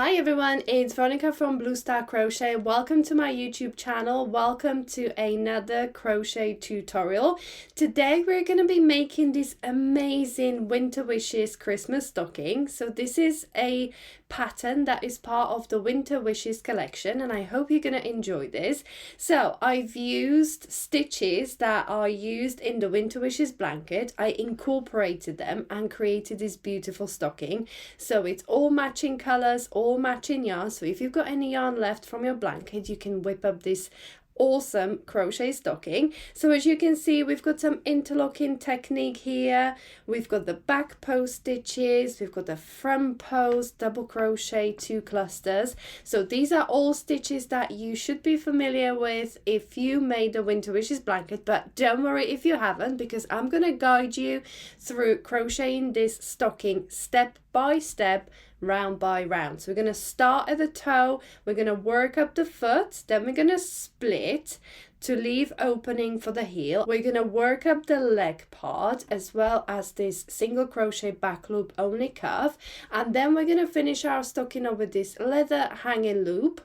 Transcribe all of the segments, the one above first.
Hi everyone, it's Veronica from Blue Star Crochet. Welcome to my YouTube channel. Welcome to another crochet tutorial. Today we're going to be making this amazing Winter Wishes Christmas stocking. So this is a pattern that is part of the Winter Wishes collection and I hope you're going to enjoy this. So I've used stitches that are used in the Winter Wishes blanket. I incorporated them and created this beautiful stocking. So it's all matching colors, all matching yarn. So if you've got any yarn left from your blanket, you can whip up this awesome crochet stocking. So as you can see, we've got some interlocking technique here. We've got the back post stitches, we've got the front post, double crochet, 2 clusters. So these are all stitches that you should be familiar with if you made a Winter Wishes blanket, but don't worry if you haven't, because I'm going to guide you through crocheting this stocking step by step, round by round. So we're going to start at the toe, we're going to work up the foot, then we're going to split to leave opening for the heel. We're going to work up the leg part as well as this single crochet back loop only curve, and then we're going to finish our stocking up with this leather hanging loop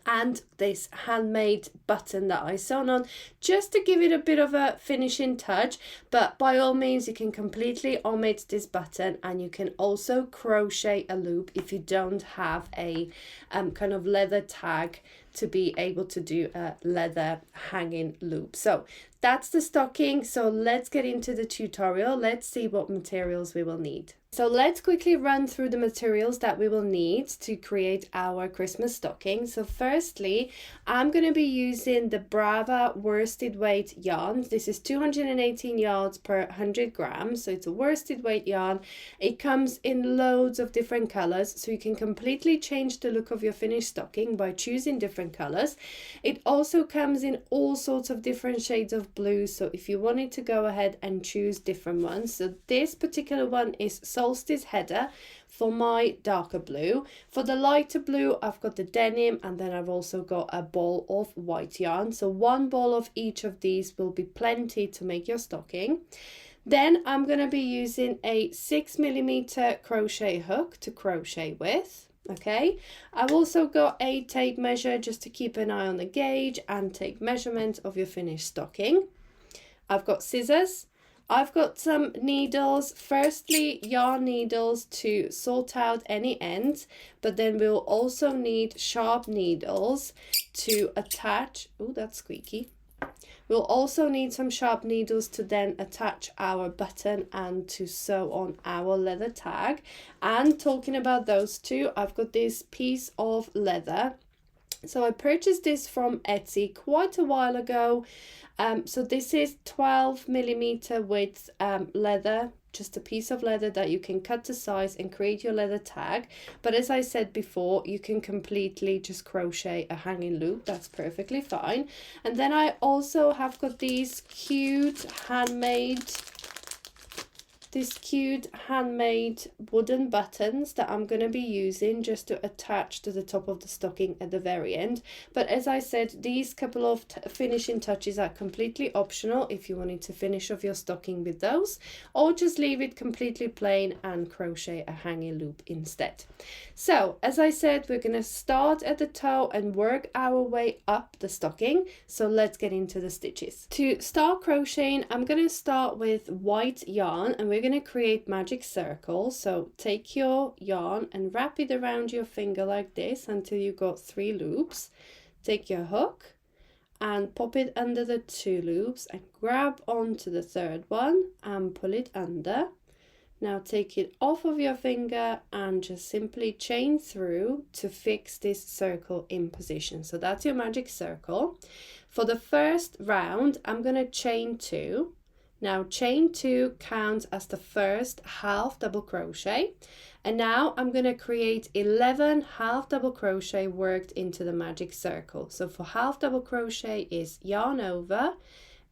and this handmade button that I sewn on, just to give it a bit of a finishing touch. But by all means you can completely omit this button, and you can also crochet a loop if you don't have a kind of leather tag to be able to do a leather hanging loop. So that's the stocking. So let's get into the tutorial. Let's see what materials we will need. So let's quickly run through the materials that we will need to create our Christmas stocking. So firstly, I'm going to be using the Brava worsted weight yarn. This is 218 yards per 100 grams. So it's a worsted weight yarn. It comes in loads of different colors, so you can completely change the look of your finished stocking by choosing different colors. It also comes in all sorts of different shades of blue, so if you wanted to go ahead and choose different ones. So this particular one is Solstice Heather for my darker blue. For the lighter blue, I've got the denim, and then I've also got a ball of white yarn. So one ball of each of these will be plenty to make your stocking. Then I'm going to be using a 6mm crochet hook to crochet with. Okay, I've also got a tape measure just to keep an eye on the gauge and take measurement of your finished stocking. I've got scissors. I've got some needles, firstly yarn needles to sort out any ends, but then we'll also need sharp needles to attach. Oh, that's squeaky. We'll also need some sharp needles to then attach our button and to sew on our leather tag. And talking about those two, I've got this piece of leather. So I purchased this from Etsy quite a while ago. So this is 12mm width leather, just a piece of leather that you can cut to size and create your leather tag. But as I said before, you can completely just crochet a hanging loop. That's perfectly fine. And then I also have got these cute handmade wooden buttons that I'm going to be using just to attach to the top of the stocking at the very end. But as I said, these couple of finishing touches are completely optional if you wanted to finish off your stocking with those, or just leave it completely plain and crochet a hanging loop instead. So as I said, we're going to start at the toe and work our way up the stocking. So let's get into the stitches. To start crocheting, I'm going to start with white yarn, and we're going to create magic circles. So take your yarn and wrap it around your finger like this until you got 3 loops. Take your hook and pop it under the 2 loops and grab onto the 3rd one and pull it under. Now take it off of your finger and just simply chain through to fix this circle in position. So that's your magic circle. For the first round, I'm going to chain 2. Now chain 2 counts as the first half double crochet, and now I'm going to create 11 half double crochet worked into the magic circle. So for half double crochet is yarn over,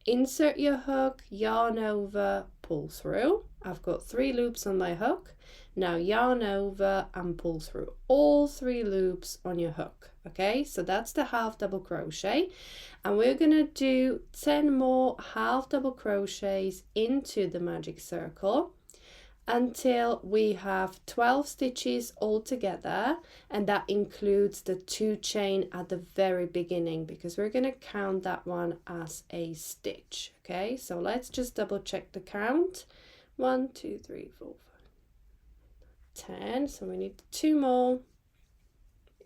insert your hook, yarn over, pull through. I've got 3 loops on my hook. Now yarn over and pull through all 3 loops on your hook. Okay, so that's the half double crochet, and we're gonna do 10 more half double crochets into the magic circle, until we have 12 stitches all together, and that includes the 2 chain at the very beginning, because we're going to count that one as a stitch. Okay, so let's just double check the count. 1 2 3 4 5 10, so we need 2 more,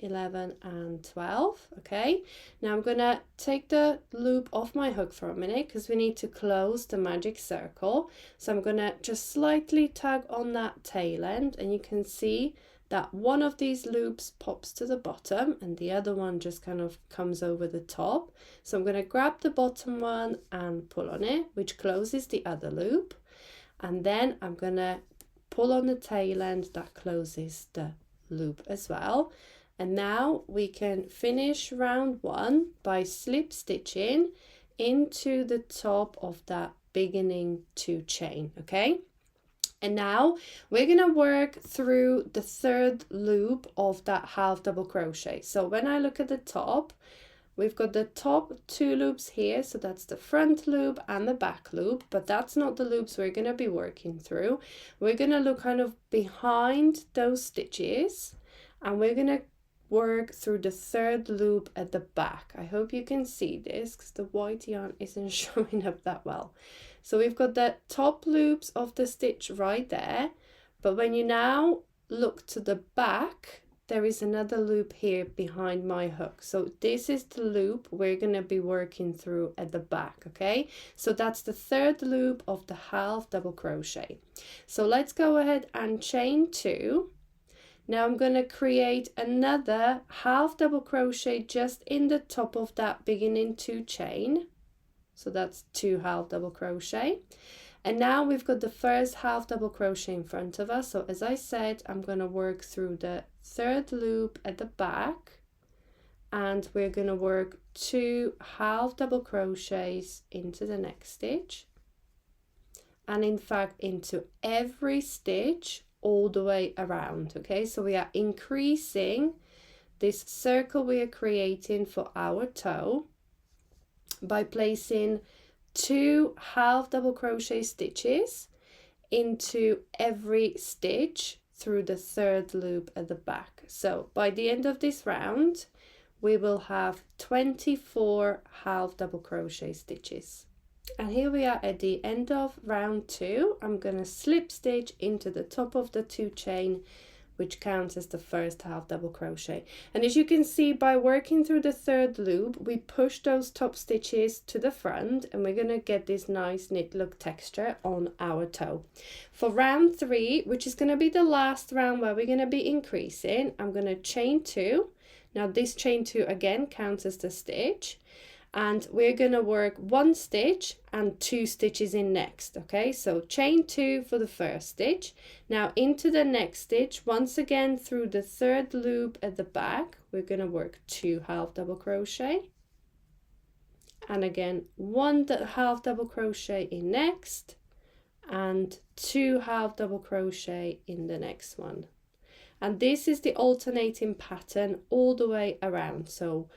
11 and 12. Okay, now I'm gonna take the loop off my hook for a minute because we need to close the magic circle. So I'm gonna just slightly tug on that tail end, and you can see that one of these loops pops to the bottom and the other one just kind of comes over the top. So I'm gonna grab the bottom one and pull on it, which closes the other loop, and then I'm gonna pull on the tail end that closes the loop as well. And now we can finish round 1 by slip stitching into the top of that beginning 2 chain. Okay, and now we're gonna work through the 3rd loop of that half double crochet. So when I look at the top, we've got the top 2 loops here, so that's the front loop and the back loop, but that's not the loops we're gonna be working through. We're gonna look kind of behind those stitches, and we're gonna work through the 3rd loop at the back. I hope you can see this because the white yarn isn't showing up that well. So we've got the top loops of the stitch right there, but when you now look to the back, there is another loop here behind my hook. So this is the loop we're going to be working through at the back. Okay, so that's the 3rd loop of the half double crochet. So let's go ahead and chain 2. Now I'm going to create another half double crochet just in the top of that beginning 2 chain. So that's 2 half double crochet. And now we've got the first half double crochet in front of us. So as I said, I'm going to work through the 3rd loop at the back, and we're going to work 2 half double crochets into the next stitch, and in fact into every stitch all the way around. Okay, so we are increasing this circle we are creating for our toe by placing 2 half double crochet stitches into every stitch through the 3rd loop at the back. So by the end of this round we will have 24 half double crochet stitches. And here we are at the end of round 2. I'm going to slip stitch into the top of the 2 chain, which counts as the first half double crochet. And as you can see, by working through the 3rd loop, we push those top stitches to the front, and we're going to get this nice knit look texture on our toe. For round 3, which is going to be the last round where we're going to be increasing, I'm going to chain 2. Now this chain 2 again counts as the stitch, and we're going to work 1 stitch and 2 stitches in next. Okay, so chain 2 for the first stitch. Now into the next stitch, once again through the 3rd loop at the back, we're going to work 2 half double crochet, and again 1 half double crochet in next, and 2 half double crochet in the next one. And this is the alternating pattern all the way around. So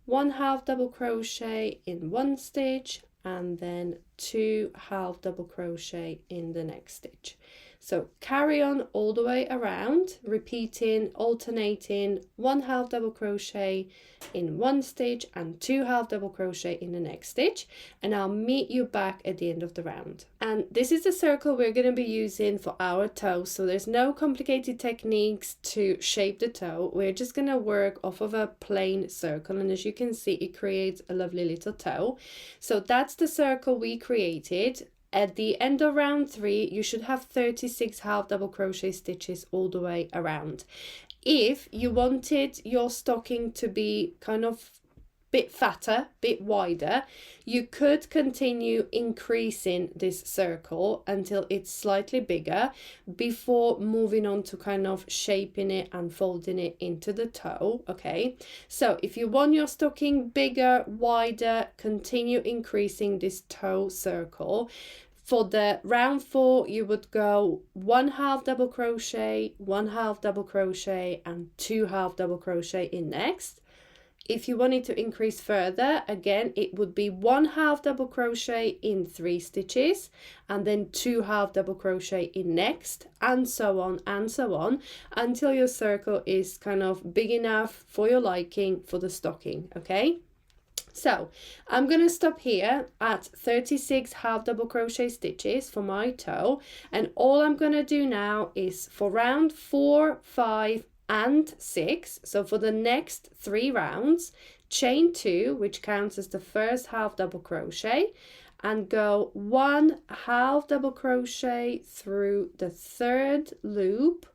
1 half double crochet in 1 stitch, and then 2 half double crochet in the next stitch. So carry on all the way around, repeating, alternating 1 half double crochet in 1 stitch and 2 half double crochet in the next stitch, and I'll meet you back at the end of the round. And this is the circle we're going to be using for our toe, so there's no complicated techniques to shape the toe. We're just going to work off of a plain circle, and as you can see, it creates a lovely little toe. So that's the circle we created. At the end of round 3, you should have 36 half double crochet stitches all the way around. If you wanted your stocking to be kind of bit fatter, bit wider, you could continue increasing this circle until it's slightly bigger before moving on to kind of shaping it and folding it into the toe. Okay, so if you want your stocking bigger, wider, continue increasing this toe circle. For the round 4, you would go 1 half double crochet, 1 half double crochet, and 2 half double crochet in next. If you wanted to increase further, again, it would be 1/2 double crochet in 3 stitches and then 2/2 double crochet in next, and so on until your circle is kind of big enough for your liking for the stocking, okay? So I'm going to stop here at 36 half double crochet stitches for my toe, and all I'm going to do now is for round 4, 5 and 6, so for the next 3 rounds, chain 2, which counts as the first half double crochet, and go 1/2 double crochet through the 3rd loop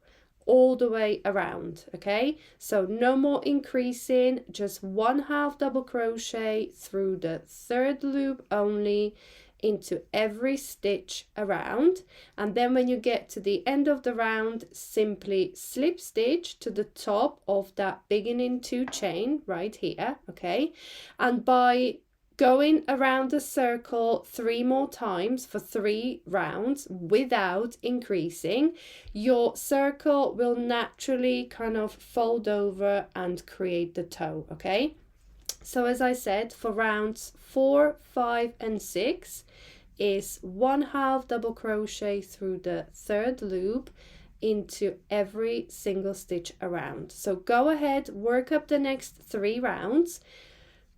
all the way around, okay? So no more increasing, just 1/2 double crochet through the 3rd loop only into every stitch around, and then when you get to the end of the round, simply slip stitch to the top of that beginning 2 chain right here, okay? And by going around the circle 3 more times for 3 rounds without increasing, your circle will naturally kind of fold over and create the toe, okay? So as I said, for rounds 4, 5 and 6 is 1/2 double crochet through the 3rd loop into every single stitch around. So go ahead, work up the next 3 rounds.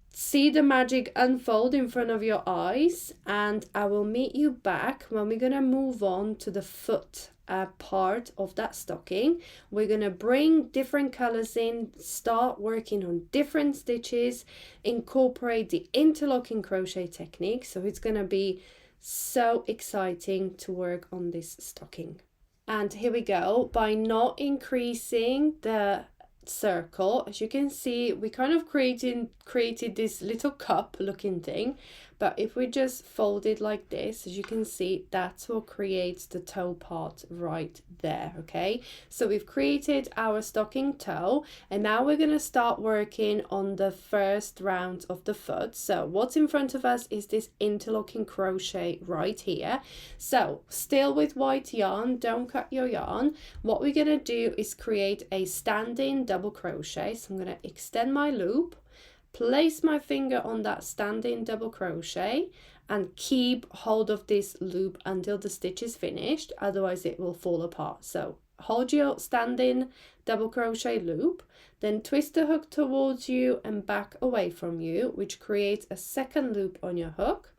See the magic unfold in front of your eyes, and I will meet you back when we're gonna move on to the foot part of that stocking. We're gonna bring different colors in, start working on different stitches, incorporate the interlocking crochet technique. So it's gonna be so exciting to work on this stocking. And here we go. By not increasing the circle, as you can see, we kind of created this little cup looking thing, but if we just fold it like this, as you can see, that's what creates the toe part right there, okay? So we've created our stocking toe, and now we're going to start working on the first round of the foot. So what's in front of us is this interlocking crochet right here. So still with white yarn, don't cut your yarn. What we're going to do is create a standing double crochet. So I'm going to extend my loop, place my finger on that standing double crochet, and keep hold of this loop until the stitch is finished, otherwise it will fall apart. So hold your standing double crochet loop, then twist the hook towards you and back away from you, which creates a second loop on your hook.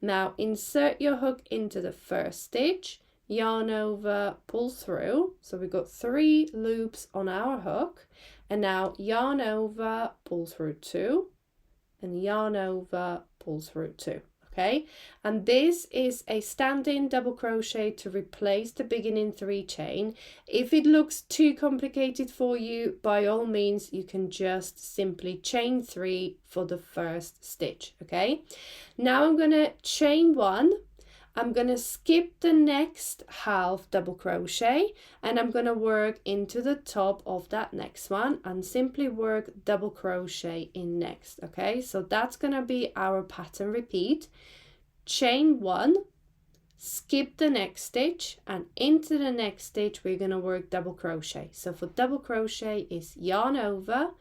Now insert your hook into the first stitch, yarn over, pull through. So we've got 3 loops on our hook, and now yarn over, pull through 2, and yarn over, pull through 2. Okay, and this is a standing double crochet to replace the beginning 3 chain. If it looks too complicated for you, by all means you can just simply chain 3 for the first stitch. Okay, now I'm going to chain 1. I'm going to skip the next half double crochet, and I'm going to work into the top of that next one and simply work double crochet in next. Okay, so that's going to be our pattern repeat. Chain 1, skip the next stitch, and into the next stitch we're going to work double crochet. So for double crochet is yarn over,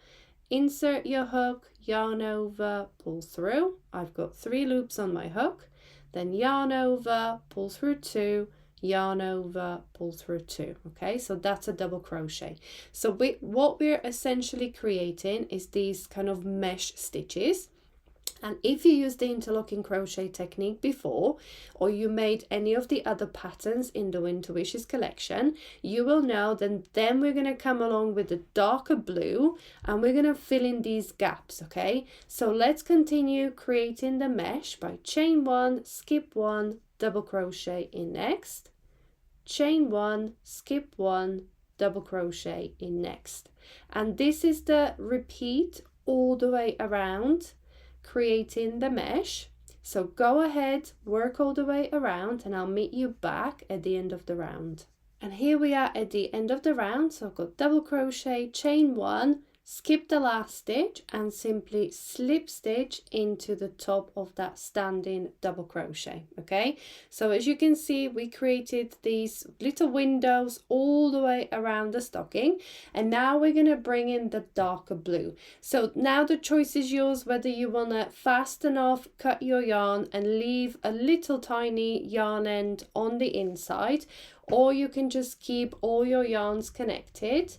insert your hook, yarn over, pull through. I've got 3 loops on my hook. Then yarn over, pull through 2, yarn over, pull through 2. Okay, so that's a double crochet. So what we're essentially creating is these kind of mesh stitches. And if you used the interlocking crochet technique before, or you made any of the other patterns in the Winter Wishes collection, you will know that then we're going to come along with the darker blue and we're going to fill in these gaps, okay? So let's continue creating the mesh by chain 1, skip 1, double crochet in next, chain 1, skip 1, double crochet in next. And this is the repeat all the way around, creating the mesh. So go ahead, work all the way around, and I'll meet you back at the end of the round. And here we are at the end of the round. So I've got double crochet, chain 1, skip the last stitch and simply slip stitch into the top of that standing double crochet. Okay, so as you can see, we created these little windows all the way around the stocking, and now we're going to bring in the darker blue. So now the choice is yours whether you want to fasten off, cut your yarn and leave a little tiny yarn end on the inside, or you can just keep all your yarns connected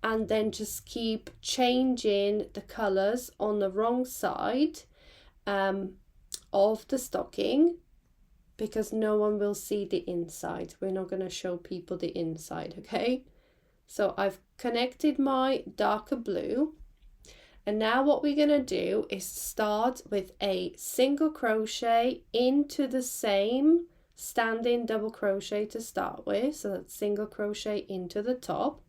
and then just keep changing the colors on the wrong side of the stocking, because no one will see the inside. We're not going to show people the inside, okay? So I've connected my darker blue, and now what we're going to do is start with a single crochet into the same standing double crochet to start with. So that's single crochet into the top.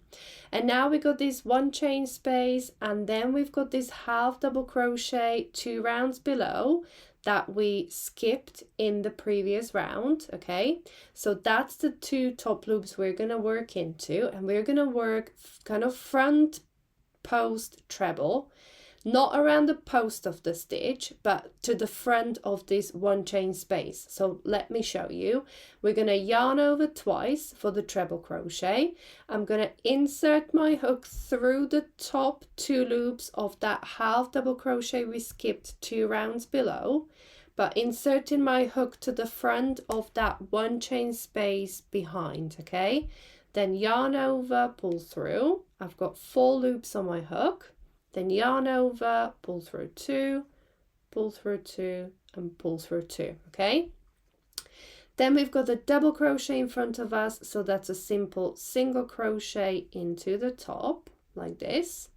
And now we got this one chain space, and then we've got this half double crochet 2 rounds below that we skipped in the previous round. Okay, so that's the 2 top loops we're going to work into, and we're going to work kind of front post treble, not around the post of the stitch, but to the front of this one chain space. So let me show you. We're going to yarn over twice for the treble crochet. I'm going to insert my hook through the top 2 loops of that half double crochet we skipped 2 rounds below, but inserting my hook to the front of that one chain space behind. Okay, then yarn over, pull through. I've got 4 loops on my hook. Then yarn over, pull through 2, pull through 2, and pull through 2, okay? Then we've got the double crochet in front of us, so that's a simple single crochet into the top, like this.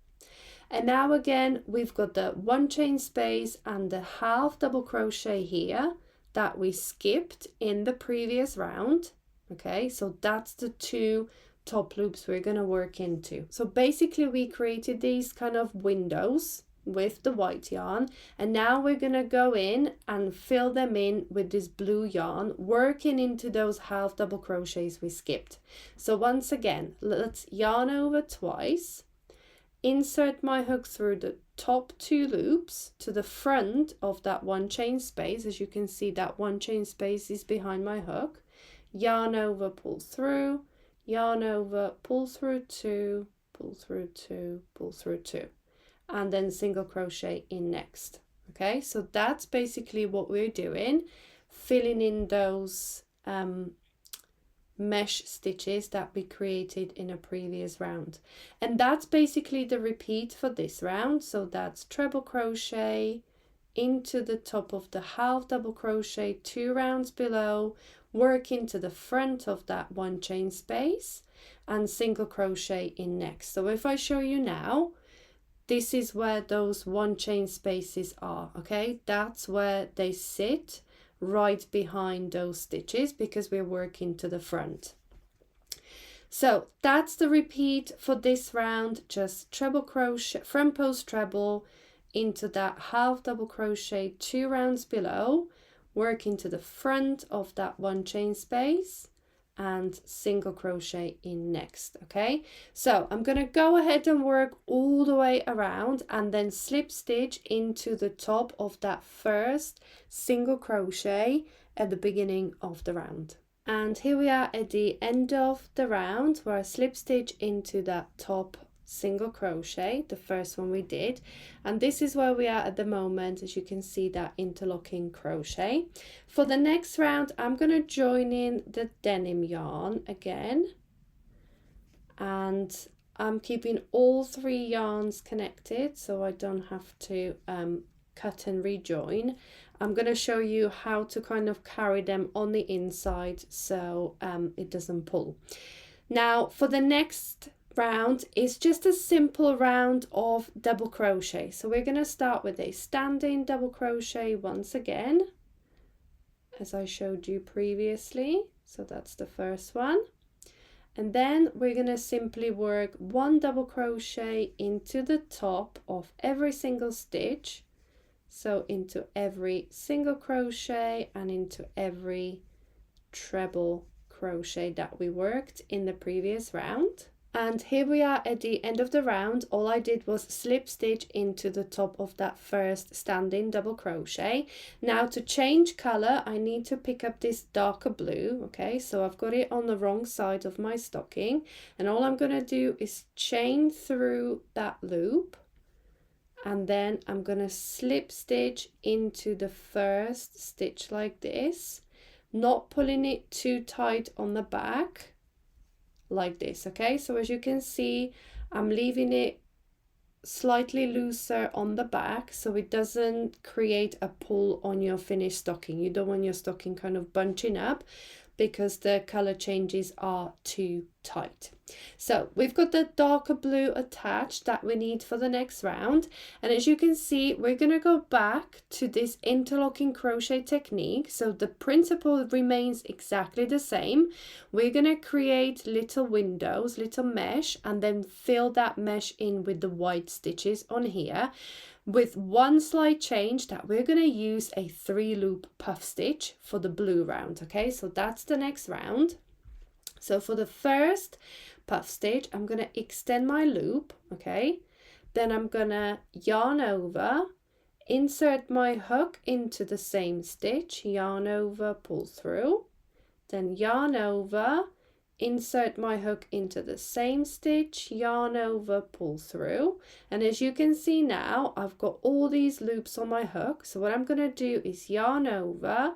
And now again, we've got the one chain space and the half double crochet here that we skipped in the previous round, okay? So that's the 2 top loops we're going to work into. So basically we created these kind of windows with the white yarn, and now we're going to go in and fill them in with this blue yarn, working into those half double crochets we skipped. So once again, let's yarn over twice, insert my hook through the top 2 loops to the front of that one chain space. As you can see, that one chain space is behind my hook. Yarn over, pull through, yarn over, pull through 2, pull through 2, pull through 2, and then single crochet in next. Okay, so that's basically what we're doing, filling in those mesh stitches that we created in a previous round. And that's basically the repeat for this round. So that's treble crochet into the top of the half double crochet 2 rounds below, work into the front of that one chain space, and single crochet in next. So if I show you now, this is where those one chain spaces are. Okay, that's where they sit, right behind those stitches, because we're working to the front. So that's the repeat for this round. Just treble crochet, front post treble into that half double crochet 2 rounds below, work into the front of that one chain space, and single crochet in next. Okay, so I'm going to go ahead and work all the way around and then slip stitch into the top of that first single crochet at the beginning of the round. And here we are at the end of the round, where I slip stitch into that top single crochet, the first one we did, and this is where we are at the moment. As you can see, that interlocking crochet. For the next round, I'm going to join in the denim yarn again, and I'm keeping all 3 yarns connected so I don't have to cut and rejoin. I'm going to show you how to kind of carry them on the inside so it doesn't pull. Now for the next round is just a simple round of double crochet. So we're going to start with a standing double crochet once again, as I showed you previously. So that's the first one. And then we're going to simply work 1 double crochet into the top of every single stitch. So into every single crochet and into every treble crochet that we worked in the previous round. And here we are at the end of the round. All I did was slip stitch into the top of that first standing double crochet. Now to change color, I need to pick up this darker blue. Okay, so I've got it on the wrong side of my stocking, and all I'm going to do is chain through that loop, and then I'm going to slip stitch into the first stitch like this, not pulling it too tight on the back, like this. Okay, so as you can see, I'm leaving it slightly looser on the back so it doesn't create a pull on your finished stocking. You don't want your stocking kind of bunching up because the color changes are too tight. So we've got the darker blue attached that we need for the next round, and as you can see, we're going to go back to this interlocking crochet technique. So the principle remains exactly the same. We're going to create little windows, little mesh, and then fill that mesh in with the white stitches on here, with one slight change that we're going to use a 3-loop puff stitch for the blue round. Okay, so that's the next round. So for the first puff stitch, I'm going to extend my loop. Okay, then I'm going to yarn over, insert my hook into the same stitch, yarn over, pull through, then yarn over, insert my hook into the same stitch, yarn over, pull through. And as you can see now, I've got all these loops on my hook. So what I'm going to do is yarn over,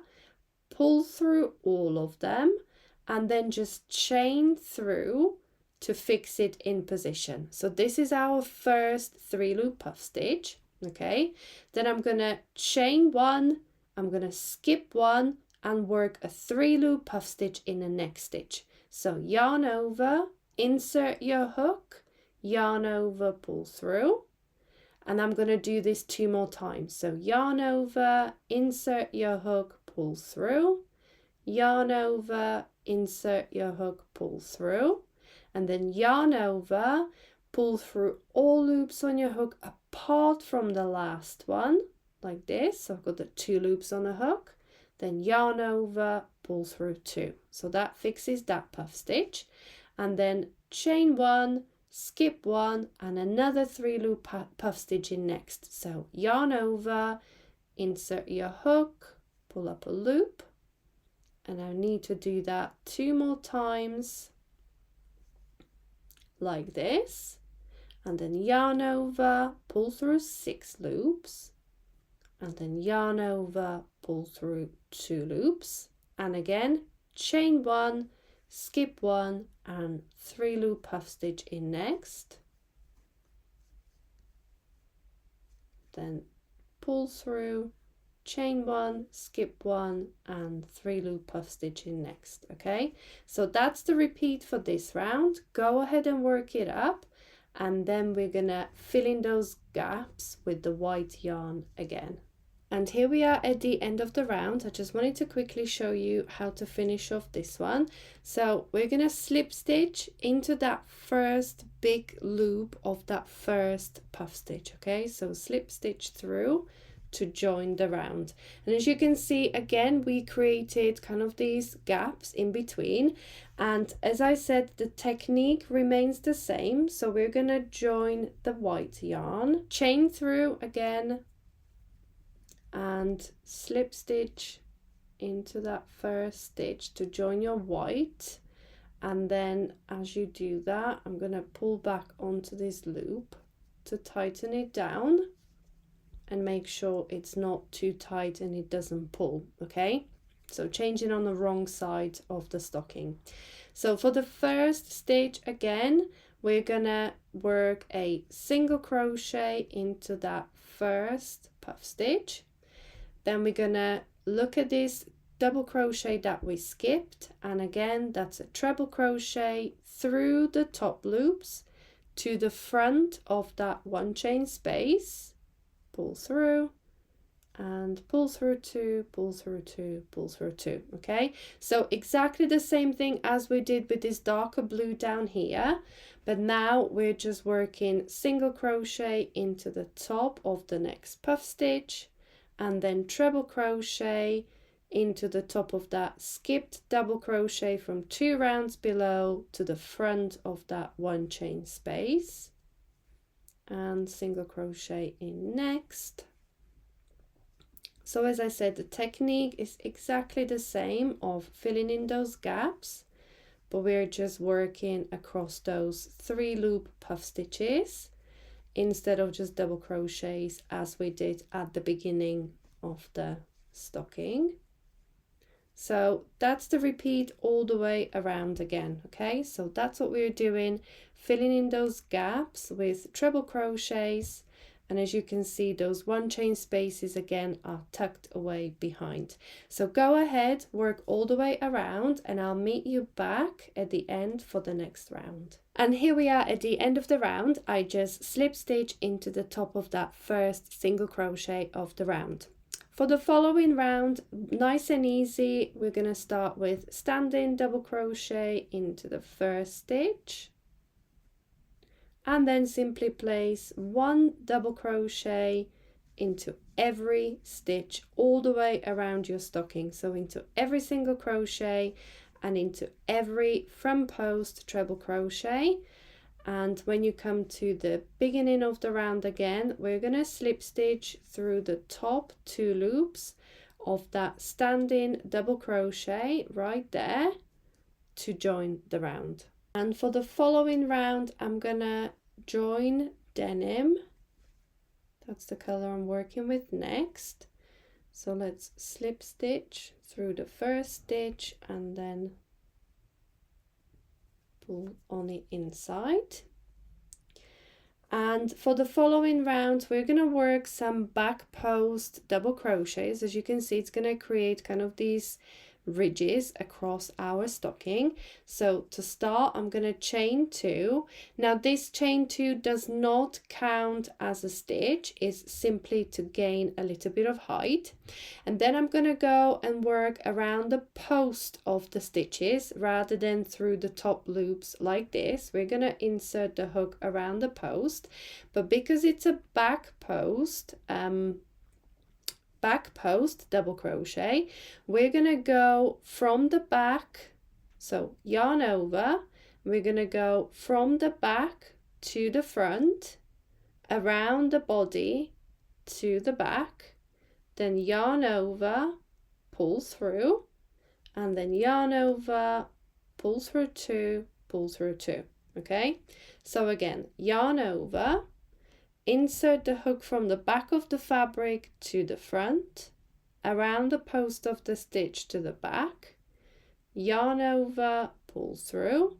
pull through all of them, and then just chain through to fix it in position. So this is our first 3-loop puff stitch. Okay, then I'm going to chain one, I'm going to skip one, and work a 3-loop puff stitch in the next stitch. So yarn over, insert your hook, yarn over, pull through, and I'm going to do this 2 more times. So yarn over, insert your hook, pull through, yarn over, insert your hook, pull through, and then yarn over, pull through all loops on your hook apart from the last one, like this. So I've got the 2 loops on a hook, then yarn over, pull through 2. So that fixes that puff stitch, and then chain one, skip one, and another 3-loop puff stitch in next. So yarn over, insert your hook, pull up a loop, and I need to do that 2 more times like this, and then yarn over, pull through 6 loops, and then yarn over, pull through 2 loops, and again chain one, skip one, and 3-loop puff stitch in next, then pull through, chain one, skip one, and 3-loop puff stitch in next. Okay, so that's the repeat for this round. Go ahead and work it up, and then we're gonna fill in those gaps with the white yarn again. And here we are at the end of the round. I just wanted to quickly show you how to finish off this one. So we're gonna slip stitch into that first big loop of that first puff stitch. Okay, so slip stitch through to join the round, and as you can see, again we created kind of these gaps in between, and as I said, the technique remains the same. So we're gonna join the white yarn, chain through again, and slip stitch into that first stitch to join your white, and then as you do that, I'm gonna pull back onto this loop to tighten it down and make sure it's not too tight and it doesn't pull. Okay, so changing on the wrong side of the stocking. So for the first stitch, again we're gonna work a single crochet into that first puff stitch, then we're gonna look at this double crochet that we skipped, and again that's a treble crochet through the top loops to the front of that 1 chain space, pull through, and pull through 2, pull through 2, pull through 2. Okay, so exactly the same thing as we did with this darker blue down here, but now we're just working single crochet into the top of the next puff stitch, and then treble crochet into the top of that, skipped double crochet from 2 rounds below to the front of that 1 chain space, and single crochet in next. So as I said, the technique is exactly the same of filling in those gaps, but we're just working across those 3 loop puff stitches instead of just double crochets as we did at the beginning of the stocking. So that's the repeat all the way around again. Okay, so that's what we're doing, filling in those gaps with treble crochets, and as you can see, those 1 chain spaces again are tucked away behind. So go ahead, work all the way around, and I'll meet you back at the end for the next round. And here we are at the end of the round. I just slip stitch into the top of that first single crochet of the round. For the following round, nice and easy, we're going to start with standing double crochet into the first stitch, and then simply place 1 double crochet into every stitch all the way around your stocking. So into every single crochet and into every front post treble crochet. And when you come to the beginning of the round again, we're going to slip stitch through the top 2 loops of that standing double crochet right there to join the round. And for the following round, I'm going to join denim. That's the color I'm working with next. So let's slip stitch through the first stitch and then pull on the inside. And for the following round, we're going to work some back post double crochets. As you can see, it's going to create kind of these ridges across our stocking. So to start, I'm going to chain 2. Now this chain 2 does not count as a stitch, it's simply to gain a little bit of height. And then I'm going to go and work around the post of the stitches rather than through the top loops like this. We're going to insert the hook around the post, but because it's a back post double crochet, we're going to go from the back, so yarn over, we're going to go from the back to the front, around the body to the back, then yarn over, pull through, and then yarn over, pull through 2, pull through 2. Okay, so again, yarn over, insert the hook from the back of the fabric to the front, around the post of the stitch to the back, yarn over, pull through,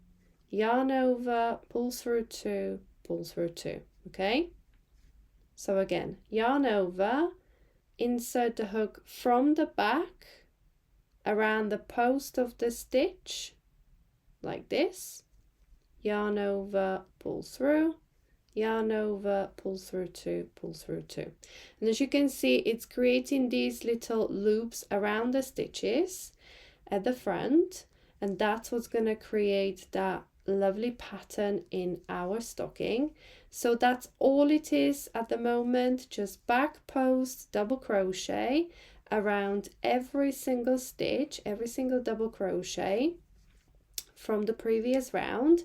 yarn over, pull through 2, pull through 2. Okay, so again, yarn over, insert the hook from the back, around the post of the stitch like this, yarn over, pull through, yarn over, pull through 2, pull through 2. And as you can see, it's creating these little loops around the stitches at the front, and that's what's going to create that lovely pattern in our stocking. So that's all it is at the moment, just back post double crochet around every single stitch, every single double crochet from the previous round.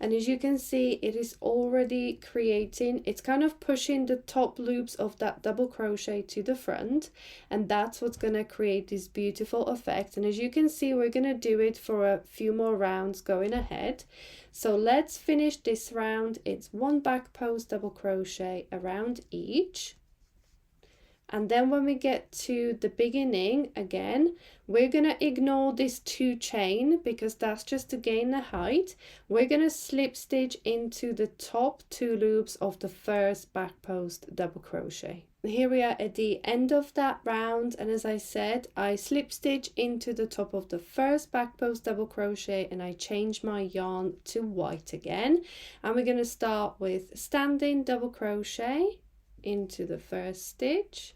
And as you can see, it is already creating, it's kind of pushing the top loops of that double crochet to the front, and that's what's going to create this beautiful effect. And as you can see, we're going to do it for a few more rounds going ahead. So let's finish this round. It's 1 back post double crochet around each. And then when we get to the beginning again, we're going to ignore this 2 chain because that's just to gain the height. We're going to slip stitch into the top 2 loops of the first back post double crochet. Here we are at the end of that round, and as I said, I slip stitch into the top of the first back post double crochet and I change my yarn to white again. And we're going to start with standing double crochet into the first stitch,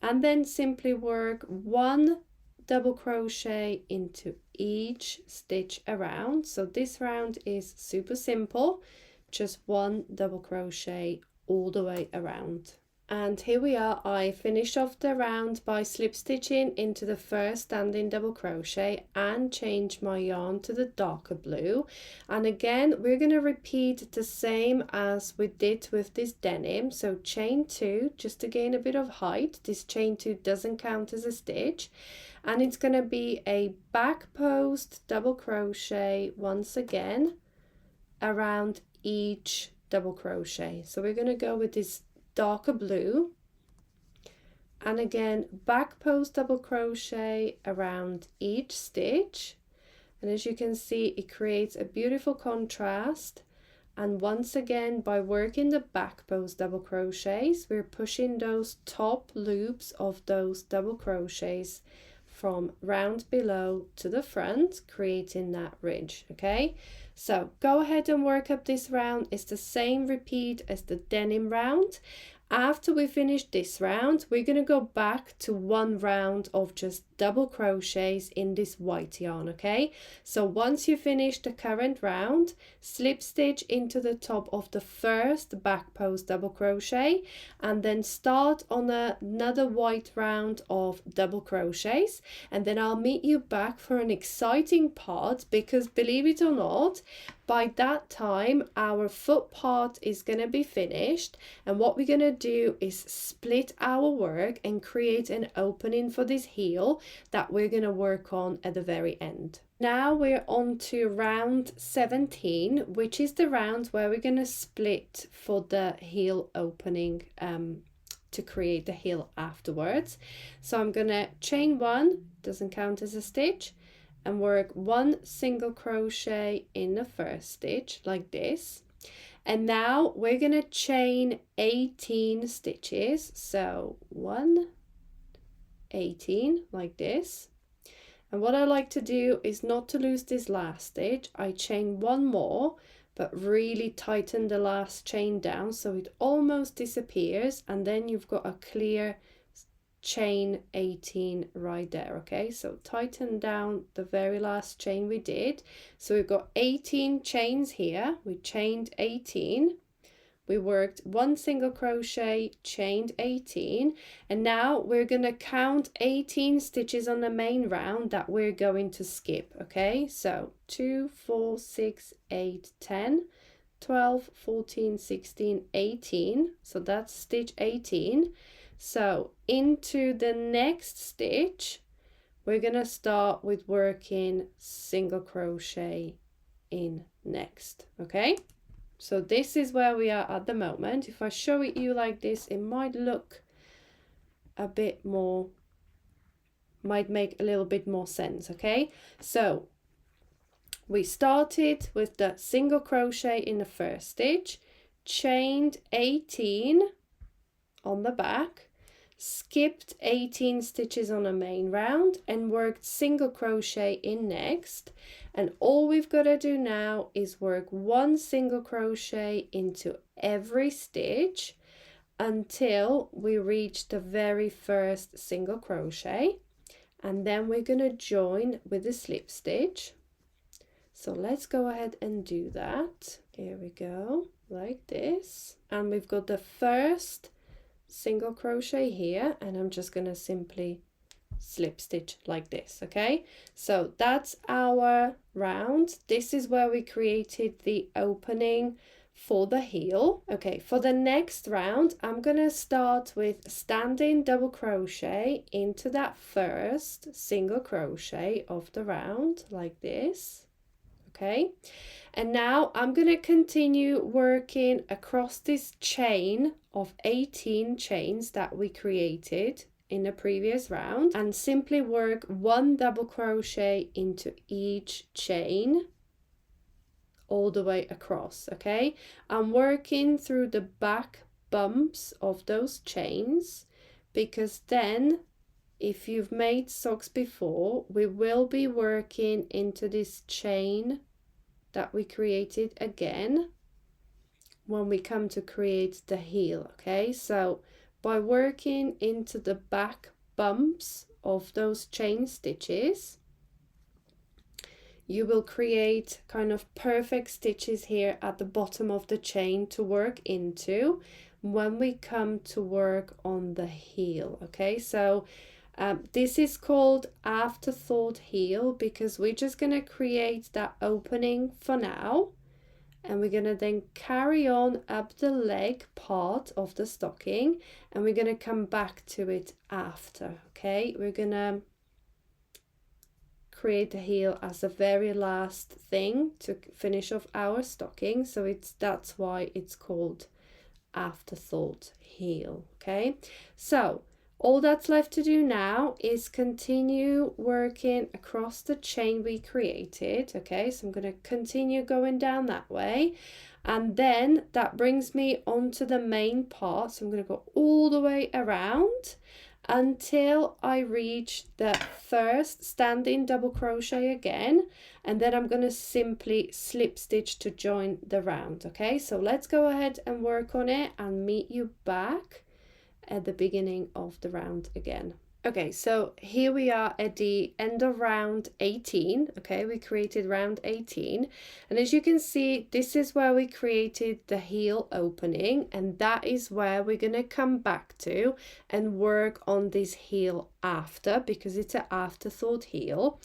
and then simply work 1 double crochet into each stitch around. So this round is super simple, just 1 double crochet all the way around. And here we are. I finished off the round by slip stitching into the first standing double crochet and changed my yarn to the darker blue. And again, we're going to repeat the same as we did with this denim. So chain 2 just to gain a bit of height. This chain 2 doesn't count as a stitch, and it's going to be a back post double crochet once again around each double crochet. So we're going to go with this darker blue, and again back post double crochet around each stitch, and as you can see it creates a beautiful contrast. And once again, by working the back post double crochets, we're pushing those top loops of those double crochets from round below to the front, creating that ridge. Okay, so go ahead and work up this round. It's the same repeat as the denim round. After we finish this round, we're going to go back to one round of just double crochets in this white yarn. Okay, so once you finish the current round, slip stitch into the top of the first back post double crochet, and then start on another white round of double crochets. And then I'll meet you back for an exciting part, because believe it or not, by that time our foot part is going to be finished, and what we're going to do is split our work and create an opening for this heel that we're going to work on at the very end. Now we're on to round 17, which is the round where we're going to split for the heel opening to create the heel afterwards. So I'm going to chain 1, doesn't count as a stitch, and work 1 single crochet in the first stitch like this. And now we're going to chain 18 stitches, so 1, 18 like this. And what I like to do is not to lose this last stitch, I chain 1 more, but really tighten the last chain down so it almost disappears, and then you've got a clear chain 18 right there. Okay, so tighten down the very last chain we did. So we've got 18 chains here, we chained 18, we worked 1 single crochet, chained 18, and now we're going to count 18 stitches on the main round that we're going to skip. Okay, so 2, 4, 6, 8, 10, 12, 14, 16, 18, so that's stitch 18. So into the next stitch, we're going to start with working single crochet in next. Okay, so this is where we are at the moment. If I show it you like this, it might look a bit more, might make a little bit more sense. Okay, so we started with the single crochet in the first stitch, chained 18 on the back, skipped 18 stitches on a main round, and worked single crochet in next. And all we've got to do now is work 1 single crochet into every stitch until we reach the very first single crochet, and then we're going to join with a slip stitch. So let's go ahead and do that. Here we go, like this, and we've got the first single crochet here, and I'm just going to simply slip stitch like this. Okay, so that's our round. This is where we created the opening for the heel. Okay, for the next round I'm going to start with standing double crochet into that first single crochet of the round like this. Okay, and now I'm going to continue working across this chain of 18 chains that we created in the previous round, and simply work 1 double crochet into each chain all the way across. Okay, I'm working through the back bumps of those chains, because then if you've made socks before, we will be working into this chain that we created again when we come to create the heel. Okay, so by working into the back bumps of those chain stitches, you will create kind of perfect stitches here at the bottom of the chain to work into, when we come to work on the heel. Okay, so this is called afterthought heel because we're just going to create that opening for now, and we're going to then carry on up the leg part of the stocking, and we're going to come back to it after. Okay, we're going to create the heel as the very last thing to finish off our stocking, so that's why it's called afterthought heel. Okay, so all that's left to do now is continue working across the chain we created. Okay, so I'm going to continue going down that way, and then that brings me onto the main part. So I'm going to go all the way around until I reach the first standing double crochet again, and then I'm going to simply slip stitch to join the round. Okay, so let's go ahead and work on it and meet you back at the beginning of the round again. Okay, so here we are at the end of round 18. Okay, we created round 18, and as you can see, this is where we created the heel opening, and that is where we're going to come back to and work on this heel after, because it's an afterthought heel.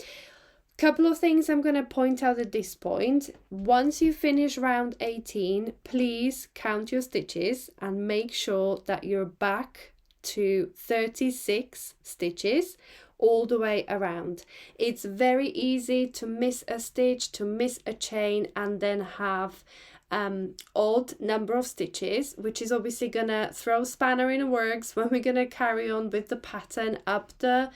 Couple of things I'm going to point out at this point. Once you finish round 18, please count your stitches and make sure that you're back to 36 stitches all the way around. It's very easy to miss a stitch, to miss a chain, and then have odd number of stitches, which is obviously gonna throw spanner in the works when we're gonna carry on with the pattern up the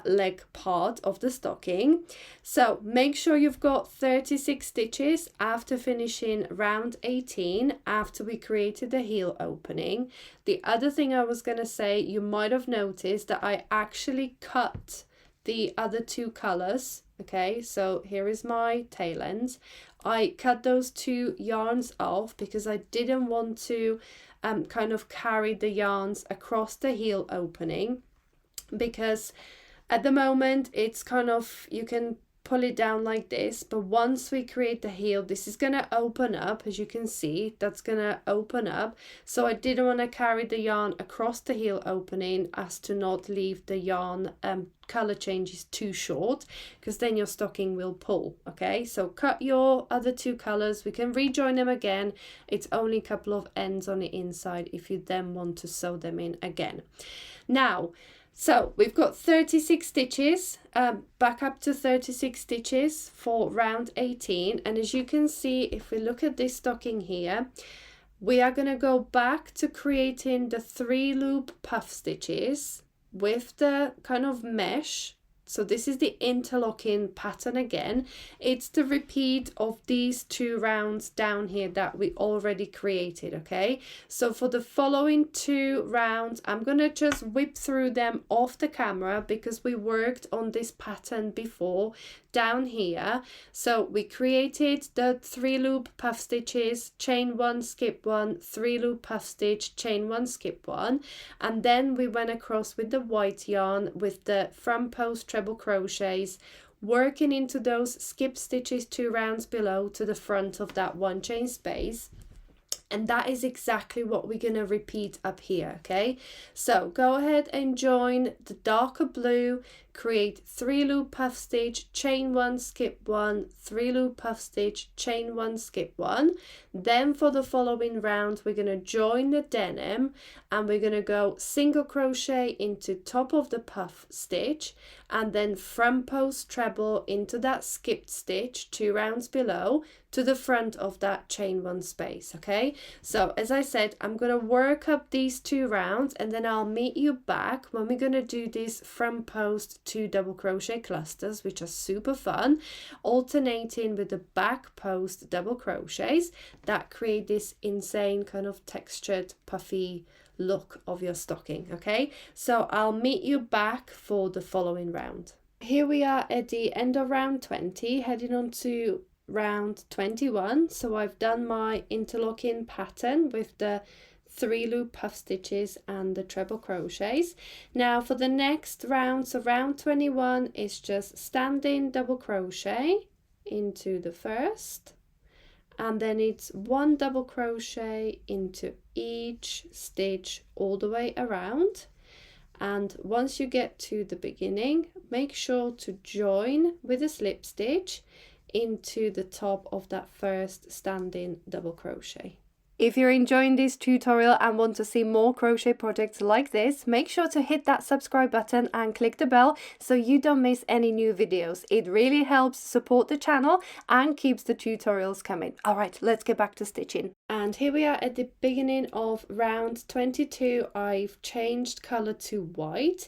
leg part of the stocking. So make sure you've got 36 stitches after finishing round 18, after we created the heel opening. The other thing I was going to say, you might have noticed that I actually cut the other two colors. Okay, so here is my tail end. I cut those two yarns off because I didn't want to kind of carry the yarns across the heel opening, because at the moment it's kind of, you can pull it down like this, but once we create the heel, this is going to open up. As you can see, that's going to open up, so I didn't want to carry the yarn across the heel opening as to not leave the yarn color changes too short, because then your stocking will pull. Okay, so cut your other two colors, we can rejoin them again. It's only a couple of ends on the inside if you then want to sew them in again. Now, so we've got 36 stitches, back up to 36 stitches for round 18. And as you can see, if we look at this stocking here, we are going to go back to creating the 3 loop puff stitches with the kind of mesh. So this is the interlocking pattern again. It's the repeat of these 2 rounds down here that we already created. Okay, so for the following 2 rounds, I'm gonna just whip through them off the camera because we worked on this pattern before down here. So we created the 3 loop puff stitches, chain 1, skip 1, 3 loop puff stitch, chain 1, skip 1, and then we went across with the white yarn with the front post treble crochets, working into those skip stitches 2 rounds below to the front of that 1 chain space. And that is exactly what we're going to repeat up here. Okay, so go ahead and join the darker blue, create 3 loop puff stitch, chain 1, skip 1, 3 loop puff stitch, chain 1, skip 1. Then for the following round, we're going to join the denim and we're going to go single crochet into top of the puff stitch, and then front post treble into that skipped stitch 2 rounds below to the front of that chain 1 space. Okay, so as I said, I'm going to work up these 2 rounds and then I'll meet you back when we're going to do this front post 2 double crochet clusters, which are super fun, alternating with the back post double crochets that create this insane kind of textured puffy look of your stocking. Okay, so I'll meet you back for the following round. Here we are at the end of round 20, heading on to round 21. So I've done my interlocking pattern with the 3 loop puff stitches and the treble crochets. Now for the next round, so round 21 is just standing double crochet into the first, and then it's 1 double crochet into each stitch all the way around. And once you get to the beginning, make sure to join with a slip stitch into the top of that first standing double crochet. If you're enjoying this tutorial and want to see more crochet projects like this, make sure to hit that subscribe button and click the bell so you don't miss any new videos. It really helps support the channel and keeps the tutorials coming. All right, let's get back to stitching. And here we are at the beginning of round 22. I've changed color to white,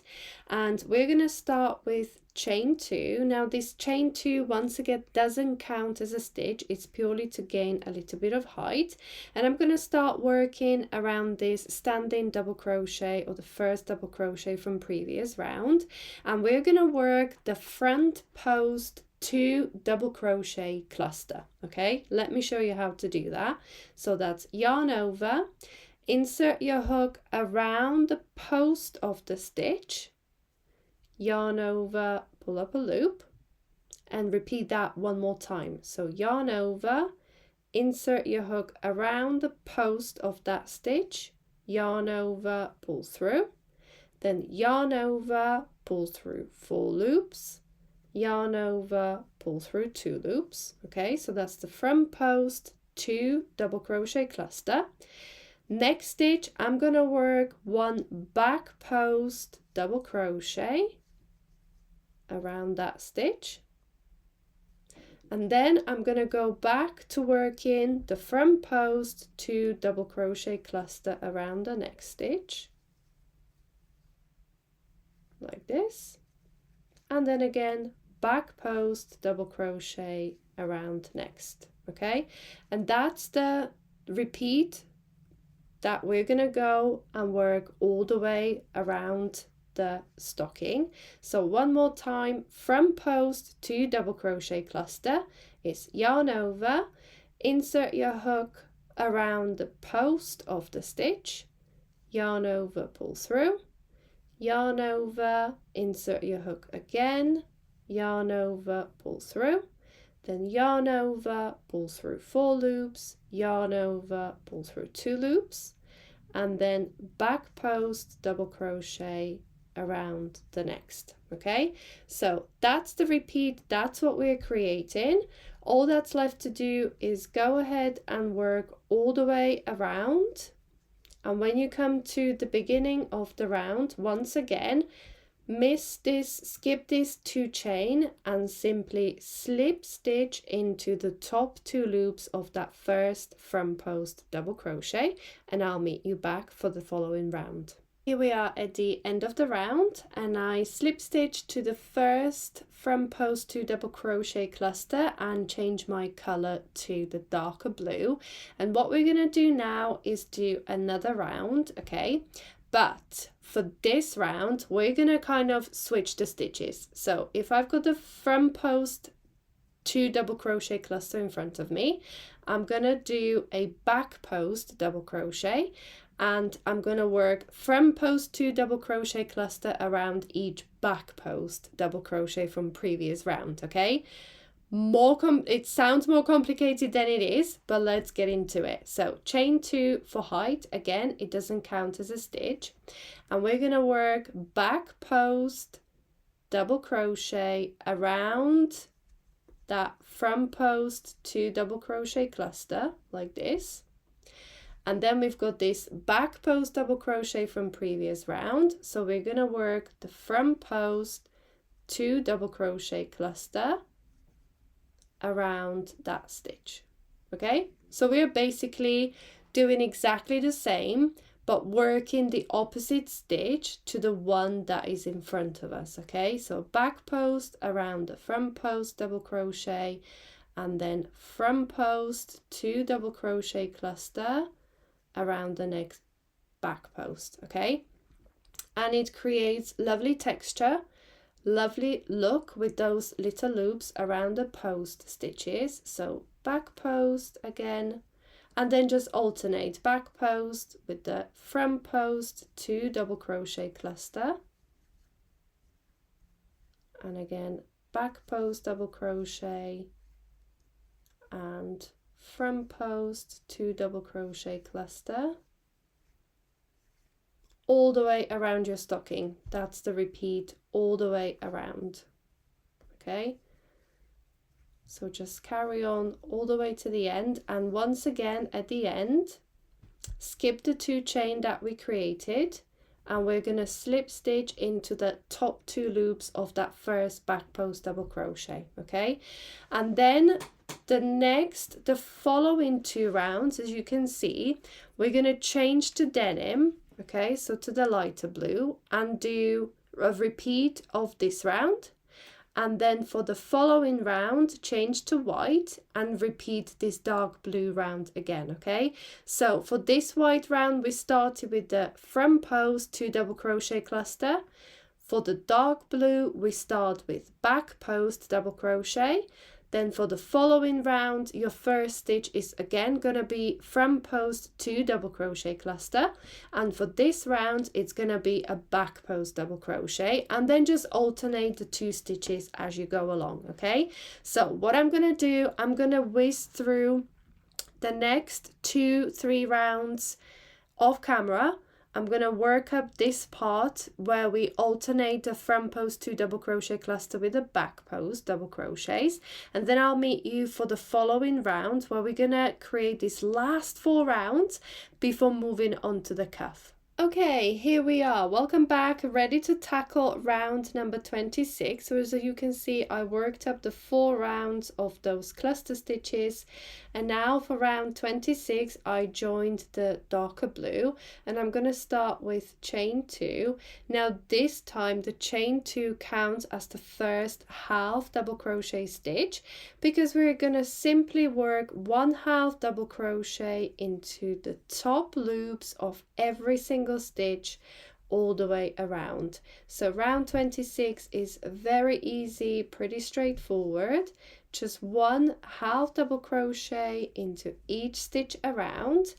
and we're going to start with chain 2. Now this chain 2 once again doesn't count as a stitch, it's purely to gain a little bit of height. And I'm going to start working around this standing double crochet, or the first double crochet from previous round, and we're going to work the front post 2 double crochet cluster. Okay, let me show you how to do that. So that's yarn over, insert your hook around the post of the stitch, yarn over, pull up a loop, and repeat that one more time. So yarn over, insert your hook around the post of that stitch, yarn over, pull through, then yarn over, pull through 4 loops, yarn over, pull through 2 loops. Okay, so that's the front post 2 double crochet cluster. Next stitch, I'm gonna work 1 back post double crochet around that stitch, and then I'm going to go back to working the front post 2 double crochet cluster around the next stitch, like this, and then again back post double crochet around next. Okay, and that's the repeat that we're going to go and work all the way around the stocking. So one more time, front post 2 double crochet cluster is yarn over, insert your hook around the post of the stitch, yarn over, pull through, yarn over, insert your hook again, yarn over, pull through, then yarn over, pull through 4 loops, yarn over, pull through 2 loops, and then back post double crochet around the next. Okay, so that's the repeat, that's what we're creating. All that's left to do is go ahead and work all the way around, and when you come to the beginning of the round, once again skip this 2 chain and simply slip stitch into the top 2 loops of that first front post double crochet, and I'll meet you back for the following round. Here we are at the end of the round, and I slip stitch to the first front post 2 double crochet cluster and change my color to the darker blue. And what we're going to do now is do another round, okay? But for this round, we're going to kind of switch the stitches. So if I've got the front post 2 double crochet cluster in front of me, I'm going to do a back post double crochet, and I'm going to work front post 2 double crochet cluster around each back post double crochet from previous round. Okay, it sounds more complicated than it is, but let's get into it. So chain 2 for height, again it doesn't count as a stitch, and we're going to work back post double crochet around that front post 2 double crochet cluster like this. And then we've got this back post double crochet from previous round. So we're going to work the front post 2 double crochet cluster around that stitch. Okay, so we're basically doing exactly the same, but working the opposite stitch to the one that is in front of us. Okay, so back post around the front post double crochet, and then front post 2 double crochet cluster around the next back post. Okay, and it creates lovely texture, lovely look with those little loops around the post stitches. So back post again, and then just alternate back post with the front post 2 double crochet cluster, and again back post double crochet and front post 2 double crochet cluster all the way around your stocking. That's the repeat all the way around. Okay, so just carry on all the way to the end, and once again at the end skip the 2 chain that we created, and we're going to slip stitch into the top 2 loops of that first back post double crochet. Okay, and then the following 2 rounds, as you can see, we're going to change to denim. Okay, so to the lighter blue, and do a repeat of this round, and then for the following round change to white and repeat this dark blue round again. Okay, so for this white round we started with the front post 2 double crochet cluster. For the dark blue we start with back post double crochet. Then for the following round, your first stitch is again gonna be front post 2 double crochet cluster, and for this round it's gonna be a back post double crochet, and then just alternate the 2 stitches as you go along. Okay, so what I'm gonna do, I'm gonna whiz through the next 2-3 rounds off camera. I'm going to work up this part where we alternate the front post 2 double crochet cluster with the back post double crochets, and then I'll meet you for the following round where we're going to create these last 4 rounds before moving on to the cuff. Okay, here we are. Welcome back, ready to tackle round number 26. So as you can see, I worked up the 4 rounds of those cluster stitches, and now for round 26 I joined the darker blue, and I'm going to start with chain 2. Now this time the chain 2 counts as the first half double crochet stitch, because we're going to simply work 1/2 double crochet into the top loops of every single stitch all the way around. So round 26 is very easy, pretty straightforward. Just 1/2 double crochet into each stitch around,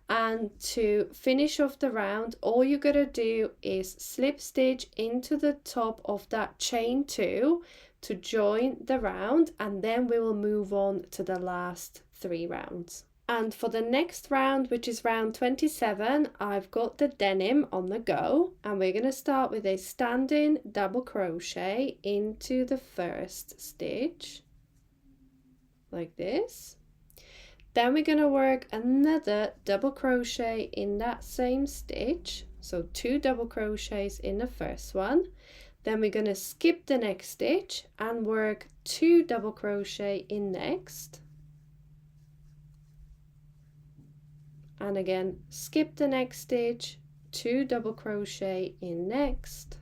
and to finish off the round all you gotta do is slip stitch into the top of that chain 2 to join the round, and then we will move on to the last 3 rounds. And for the next round, which is round 27, I've got the denim on the go, and we're going to start with a standing double crochet into the first stitch like this. Then we're going to work another double crochet in that same stitch, so 2 double crochets in the first one. Then we're going to skip the next stitch and work 2 double crochet in next. And again skip the next stitch, 2 double crochet in next,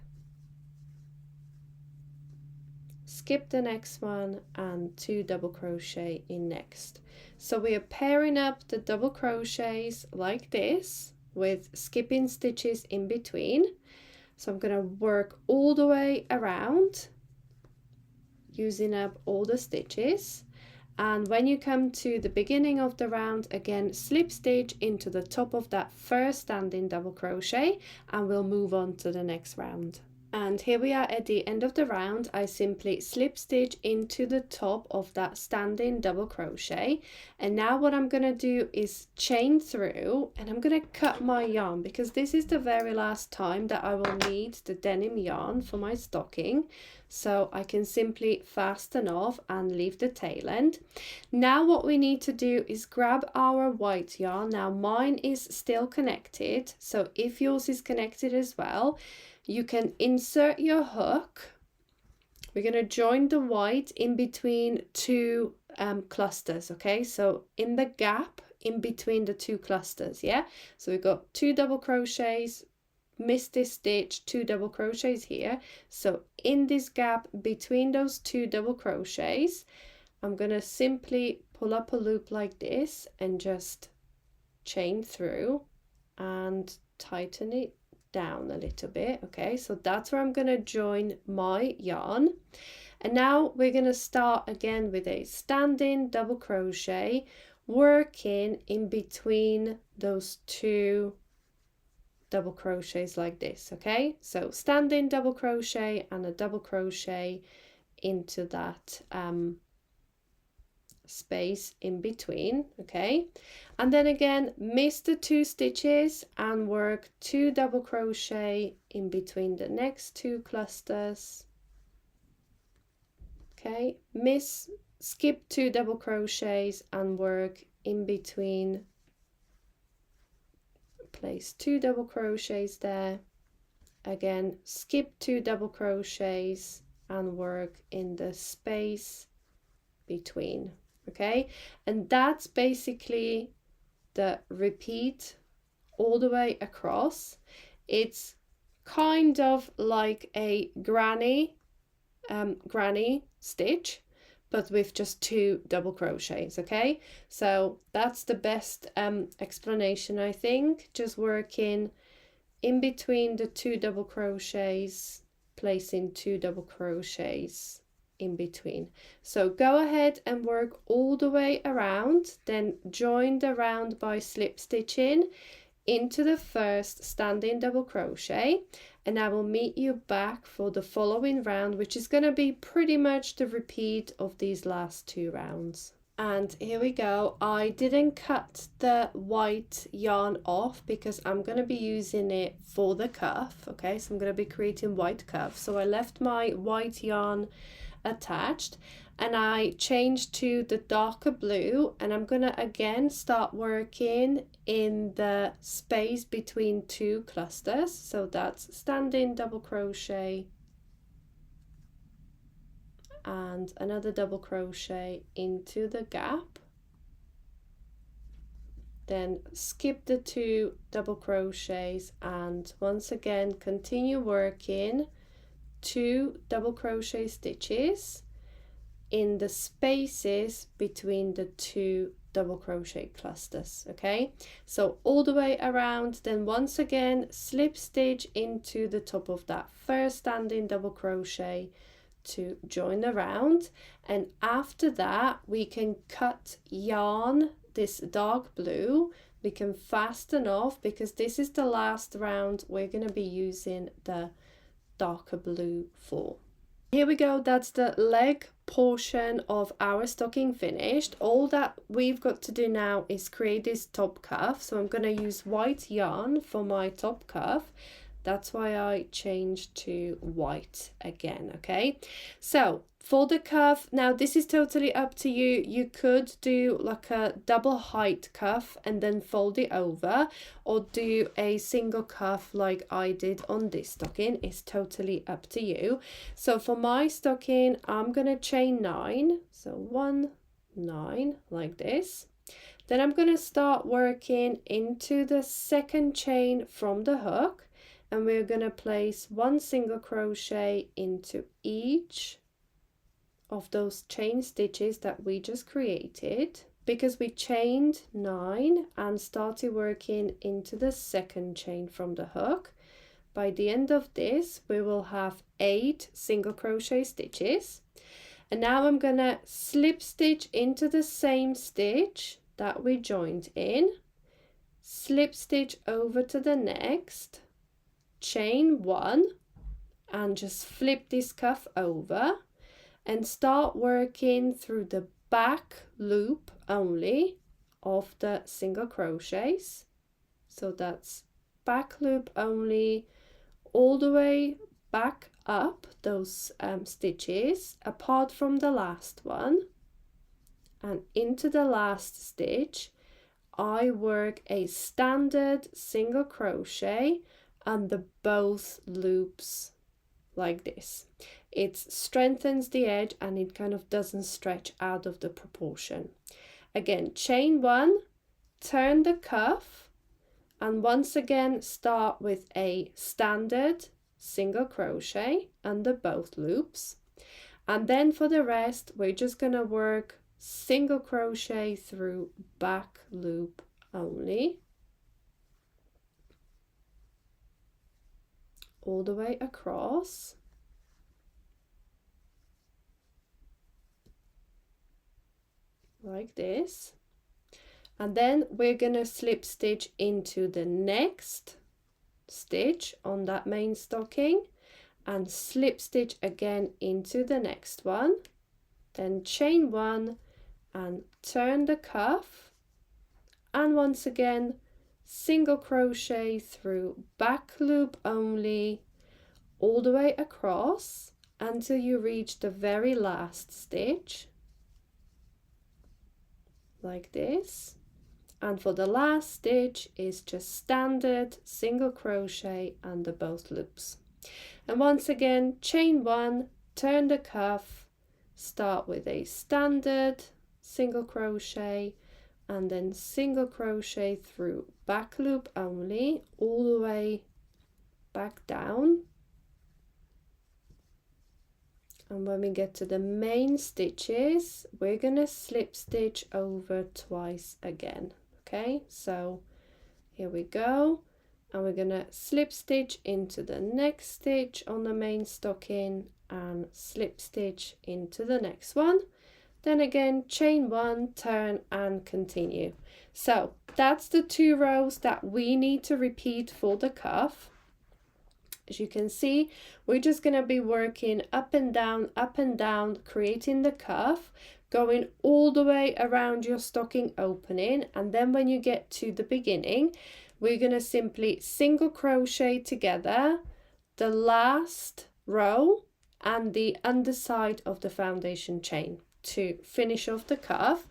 skip the next one, and 2 double crochet in next. So we are pairing up the double crochets like this with skipping stitches in between. So I'm going to work all the way around using up all the stitches. And when you come to the beginning of the round, again slip stitch into the top of that first standing double crochet, and we'll move on to the next round. And here we are at the end of the round. I simply slip stitch into the top of that standing double crochet, and now what I'm going to do is chain through, and I'm going to cut my yarn because this is the very last time that I will need the denim yarn for my stocking, so I can simply fasten off and leave the tail end. Now what we need to do is grab our white yarn. Now mine is still connected, so if yours is connected as well, you can insert your hook. We're going to join the white in between 2 clusters. Okay, so in the gap in between the 2 clusters. Yeah, so we've got 2 double crochets, missed this stitch, 2 double crochets here. So in this gap between those 2 double crochets, I'm going to simply pull up a loop like this and just chain through and tighten it down a little bit. Okay, so that's where I'm going to join my yarn, and now we're going to start again with a standing double crochet, working in between those 2 double crochets like this. Okay, so standing double crochet and a double crochet into that space in between, okay? And then again, miss the 2 stitches and work 2 double crochet in between the next 2 clusters. Okay, skip 2 double crochets and work in between, place 2 double crochets there. Again, skip 2 double crochets and work in the space between, okay? And that's basically the repeat all the way across. It's kind of like a granny stitch, but with just 2 double crochets, okay? So that's the best explanation, I think. Just working in between the 2 double crochets, placing 2 double crochets in between. So go ahead and work all the way around, then join the round by slip stitching into the first standing double crochet, and I will meet you back for the following round, which is going to be pretty much the repeat of these last 2 rounds. And here we go. I didn't cut the white yarn off because I'm going to be using it for the cuff, okay? So I'm going to be creating white cuff. So I left my white yarn attached and I changed to the darker blue, and I'm gonna again start working in the space between 2 clusters. So that's standing double crochet and another double crochet into the gap, then skip the 2 double crochets and once again continue working 2 double crochet stitches in the spaces between the 2 double crochet clusters, okay? So all the way around, then once again slip stitch into the top of that first standing double crochet to join the round, and after that we can cut yarn, this dark blue we can fasten off because this is the last round we're going to be using the darker blue for. Here we go, that's the leg portion of our stocking finished. All that we've got to do now is create this top cuff. So I'm going to use white yarn for my top cuff. That's why I changed to white again, okay? So for the cuff, now this is totally up to you. You could do like a double height cuff and then fold it over, or do a single cuff like I did on this stocking. It's totally up to you. So for my stocking, I'm gonna chain 9. So 1, 9, like this. Then I'm gonna start working into the second chain from the hook, and we're going to place 1 single crochet into each of those chain stitches that we just created, because we chained 9 and started working into the second chain from the hook. By the end of this we will have 8 single crochet stitches, and now I'm going to slip stitch into the same stitch that we joined in, slip stitch over to the next, chain 1 and just flip this cuff over and start working through the back loop only of the single crochets. So that's back loop only all the way back up those stitches apart from the last one, and into the last stitch I work a standard single crochet and the both loops like this. It strengthens the edge and it kind of doesn't stretch out of the proportion. Again, chain 1, turn the cuff, and once again start with a standard single crochet under both loops, and then for the rest we're just gonna work single crochet through back loop only all the way across, like this, and then we're gonna slip stitch into the next stitch on that main stocking and slip stitch again into the next one, then chain 1, and turn the cuff, and once again single crochet through back loop only all the way across until you reach the very last stitch, like this. And for the last stitch is just standard single crochet under both loops. And once again, chain 1, turn the cuff, start with a standard single crochet, and then single crochet through back loop only all the way back down. And when we get to the main stitches, we're gonna slip stitch over twice again. Okay, so here we go, and we're gonna slip stitch into the next stitch on the main stocking and slip stitch into the next one. Then again, chain 1, turn and continue. So that's the 2 rows that we need to repeat for the cuff. As you can see, we're just going to be working up and down, creating the cuff, going all the way around your stocking opening. And then when you get to the beginning, we're going to simply single crochet together the last row and the underside of the foundation chain to finish off the cuff.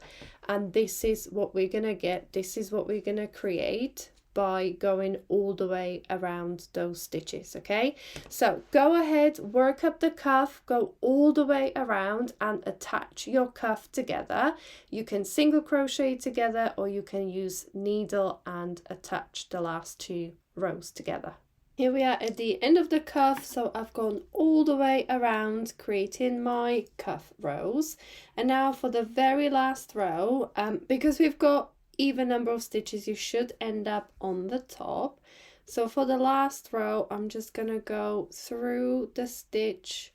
And this is what we're gonna get, this is what we're gonna create by going all the way around those stitches. Okay, so go ahead, work up the cuff, go all the way around and attach your cuff together. You can single crochet together, or you can use needle and attach the last 2 rows together. Here we are at the end of the cuff, so I've gone all the way around creating my cuff rows. And now for the very last row, because we've got even number of stitches, you should end up on the top. So for the last row, I'm just gonna go through the stitch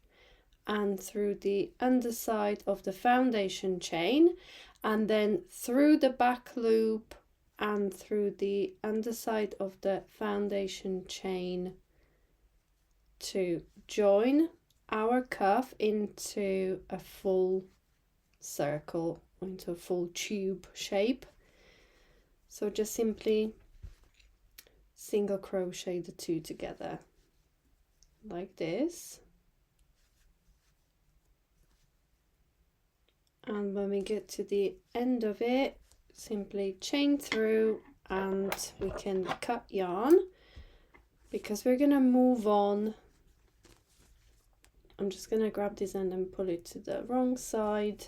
and through the underside of the foundation chain, and then through the back loop and through the underside of the foundation chain to join our cuff into a full circle, into a full tube shape. So just simply single crochet the 2 together like this. And when we get to the end of it, simply chain through and we can cut yarn, because we're gonna move on. I'm just gonna grab this end and pull it to the wrong side,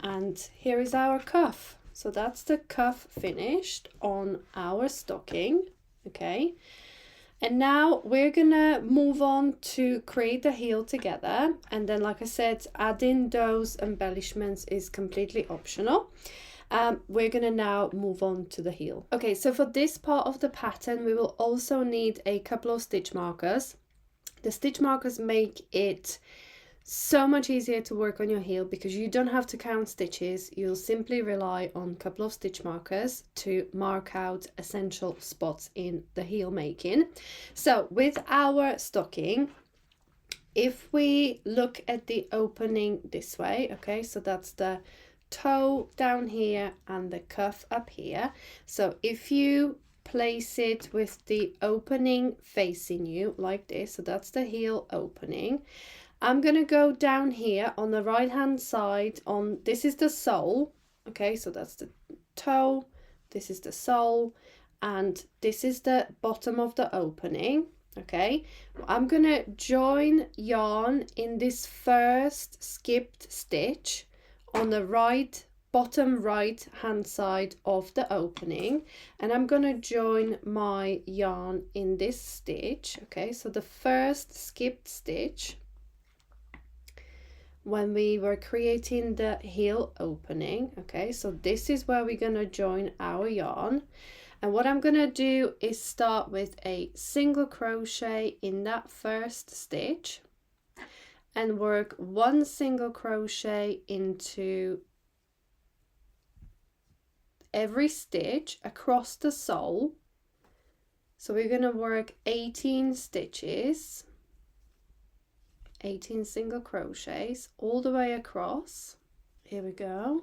and here is our cuff. So that's the cuff finished on our stocking. Okay, and now we're gonna move on to create the heel together, and then like I said, adding those embellishments is completely optional. We're gonna now move on to the heel. Okay, so for this part of the pattern, we will also need a couple of stitch markers. The stitch markers make it so much easier to work on your heel because you don't have to count stitches. You'll simply rely on a couple of stitch markers to mark out essential spots in the heel making. So with our stocking, if we look at the opening this way, okay, so that's the toe down here and the cuff up here. So if you place it with the opening facing you like this, so that's the heel opening. I'm going to go down here on the right hand side, on this is the sole, okay, so that's the toe, this is the sole, and this is the bottom of the opening. Okay, I'm going to join yarn in this first skipped stitch on the bottom right hand side of the opening, and I'm going to join my yarn in this stitch. Okay, so the first skipped stitch when we were creating the heel opening. Okay, so this is where we're going to join our yarn, and what I'm going to do is start with a single crochet in that first stitch and work 1 single crochet into every stitch across the sole. So we're going to work 18 stitches, 18 single crochets all the way across. Here we go.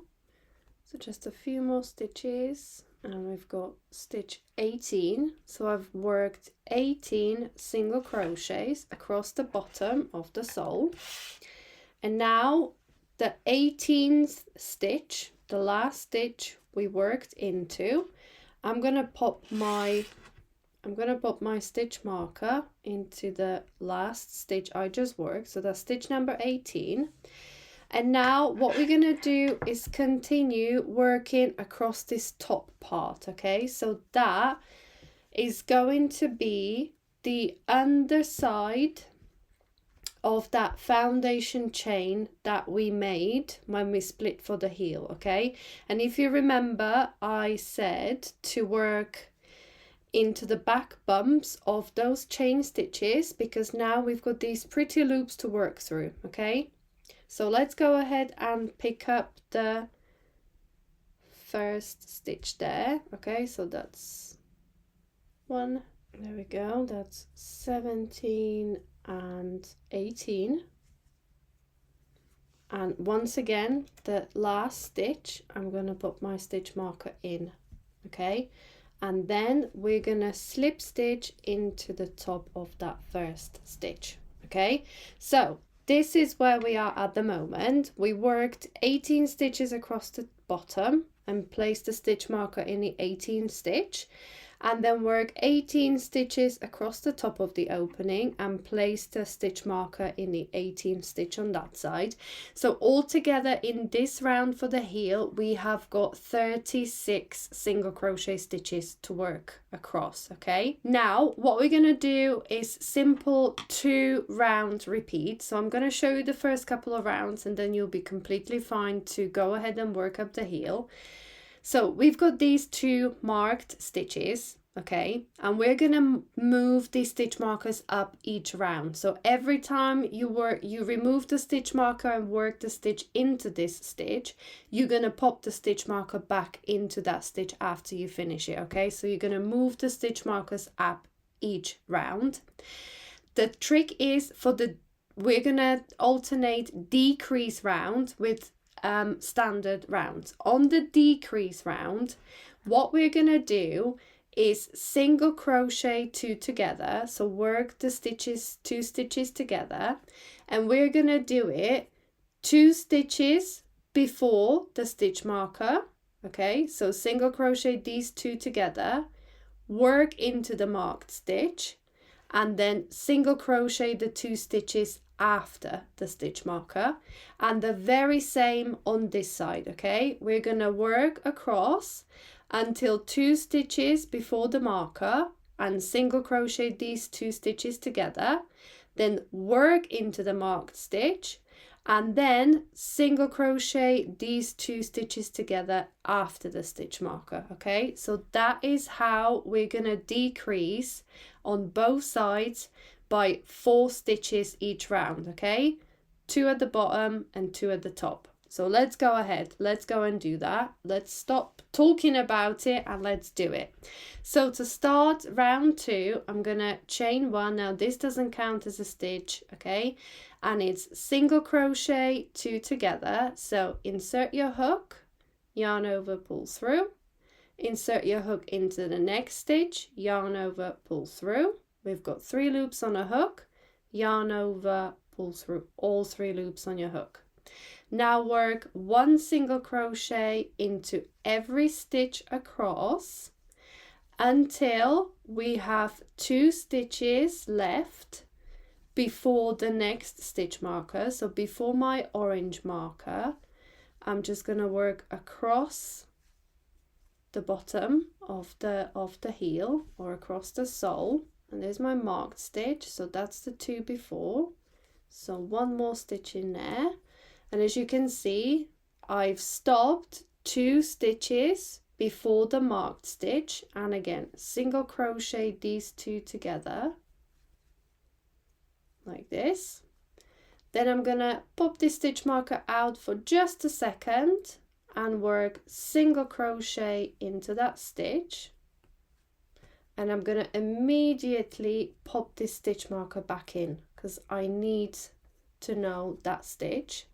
So just a few more stitches and we've got stitch 18. So I've worked 18 single crochets across the bottom of the sole. And now the 18th stitch, the last stitch we worked into, I'm gonna pop my stitch marker into the last stitch I just worked. So that's stitch number 18. And now what we're going to do is continue working across this top part, okay? So that is going to be the underside of that foundation chain that we made when we split for the heel, okay? And if you remember, I said to work into the back bumps of those chain stitches because now we've got these pretty loops to work through, okay? So let's go ahead and pick up the first stitch there. Okay, so that's one. There we go. That's 17 and 18. And once again, the last stitch, I'm going to put my stitch marker in. Okay, and then we're going to slip stitch into the top of that first stitch. Okay, so this is where we are at the moment. We worked 18 stitches across the bottom and placed the stitch marker in the 18th stitch, and then work 18 stitches across the top of the opening and place the stitch marker in the 18th stitch on that side. So altogether in this round for the heel, we have got 36 single crochet stitches to work across, okay? Now, what we're gonna do is simple 2 round repeat. So I'm gonna show you the first couple of rounds and then you'll be completely fine to go ahead and work up the heel. So we've got these 2 marked stitches, okay, and we're gonna move these stitch markers up each round. So every time you remove the stitch marker and work the stitch into this stitch, you're gonna pop the stitch marker back into that stitch after you finish it, okay? So you're gonna move the stitch markers up each round. The trick is we're gonna alternate decrease round with standard rounds. On the decrease round, what we're gonna do is single crochet 2 together, so work the stitches 2 stitches together, and we're gonna do it 2 stitches before the stitch marker, okay? So single crochet these 2 together, work into the marked stitch, and then single crochet the 2 stitches after the stitch marker, and the very same on this side, okay? We're gonna work across until 2 stitches before the marker and single crochet these 2 stitches together, then work into the marked stitch, and then single crochet these 2 stitches together after the stitch marker, okay? So that is how we're gonna decrease on both sides by 4 stitches each round, okay? 2 at the bottom and 2 at the top. So let's go ahead, let's go and do that. Let's stop talking about it and let's do it. So to start round 2, I'm gonna chain 1. Now this doesn't count as a stitch, okay? And it's single crochet 2 together. So insert your hook, yarn over, pull through. Insert your hook into the next stitch, yarn over, pull through. We've got 3 loops on a hook, yarn over, pull through all 3 loops on your hook. Now work 1 single crochet into every stitch across until we have 2 stitches left before the next stitch marker. So before my orange marker, I'm just going to work across the bottom of the heel or across the sole, and there's my marked stitch, so that's the 2 before. So 1 more stitch in there, and as you can see, I've stopped 2 stitches before the marked stitch, and again single crochet these 2 together like this. Then I'm gonna pop this stitch marker out for just a second and work single crochet into that stitch, and I'm gonna immediately pop this stitch marker back in because I need to know that stitch.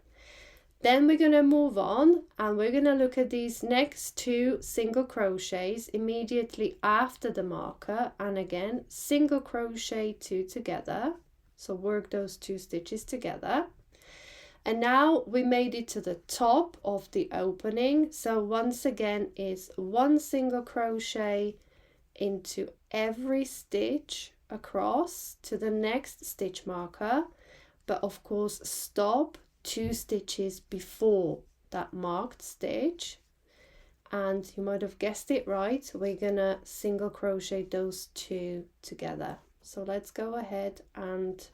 Then we're going to move on and we're going to look at these next 2 single crochets immediately after the marker, and again single crochet 2 together. So work those 2 stitches together. And now we made it to the top of the opening. So once again is 1 single crochet into every stitch across to the next stitch marker, but of course stop 2 stitches before that marked stitch. And you might have guessed it right, we're gonna single crochet those 2 together. So let's go ahead and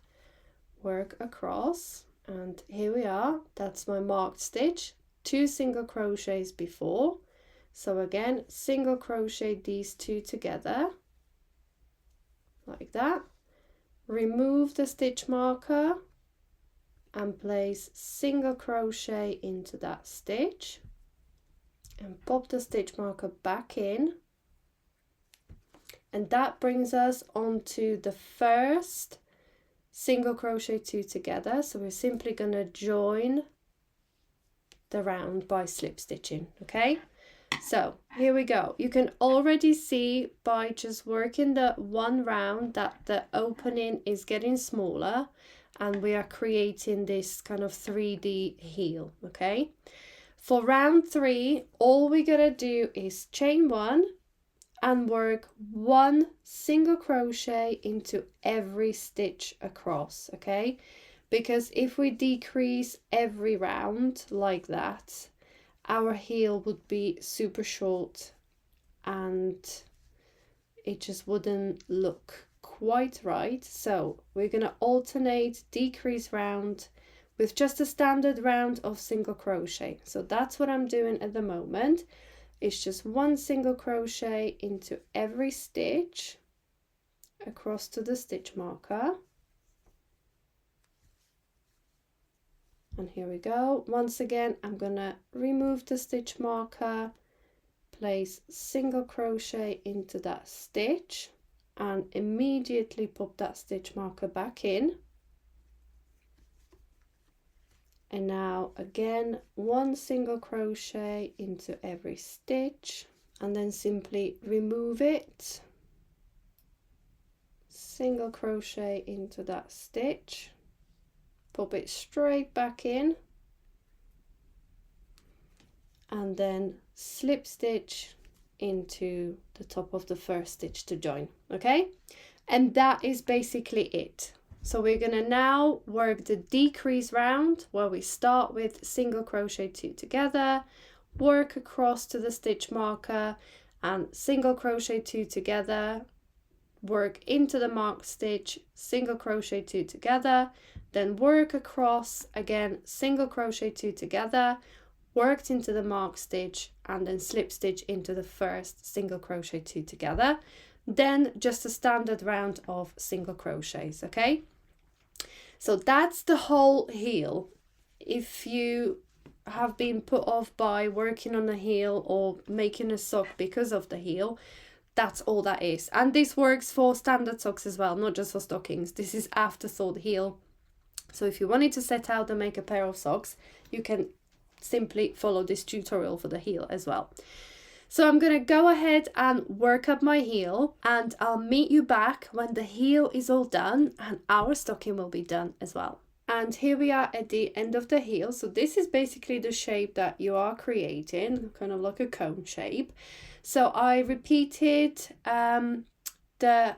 work across, and here we are. That's my marked stitch, 2 single crochets before. So again, single crochet these 2 together like that, remove the stitch marker and place single crochet into that stitch and pop the stitch marker back in, and that brings us onto the first single crochet 2 together. So we're simply going to join the round by slip stitching. Okay, so here we go. You can already see by just working the 1 round that the opening is getting smaller and we are creating this kind of 3D heel. Okay, for round 3 all we gotta do is chain 1 and work 1 single crochet into every stitch across. Okay, because if we decrease every round like that, our heel would be super short and it just wouldn't look quite right. So we're going to alternate decrease round with just a standard round of single crochet. So that's what I'm doing at the moment. It's just 1 single crochet into every stitch across to the stitch marker. And here we go. Once again, I'm gonna remove the stitch marker, place single crochet into that stitch and immediately pop that stitch marker back in. And now again, 1 single crochet into every stitch and then simply remove it, single crochet into that stitch, pop it straight back in, and then slip stitch into the top of the first stitch to join. Okay, and that is basically it. So we're gonna now work the decrease round where we start with single crochet 2 together, work across to the stitch marker and single crochet 2 together, work into the marked stitch, single crochet 2 together, then work across again, single crochet 2 together, worked into the marked stitch and then slip stitch into the first single crochet 2 together, then just a standard round of single crochets. Okay, so that's the whole heel. If you have been put off by working on a heel or making a sock because of the heel, that's all that is. And this works for standard socks as well, not just for stockings. This is afterthought heel. So if you wanted to set out and make a pair of socks, you can simply follow this tutorial for the heel as well. So I'm going to go ahead and work up my heel and I'll meet you back when the heel is all done and our stocking will be done as well. And here we are at the end of the heel. So this is basically the shape that you are creating, kind of like a cone shape. So I repeated the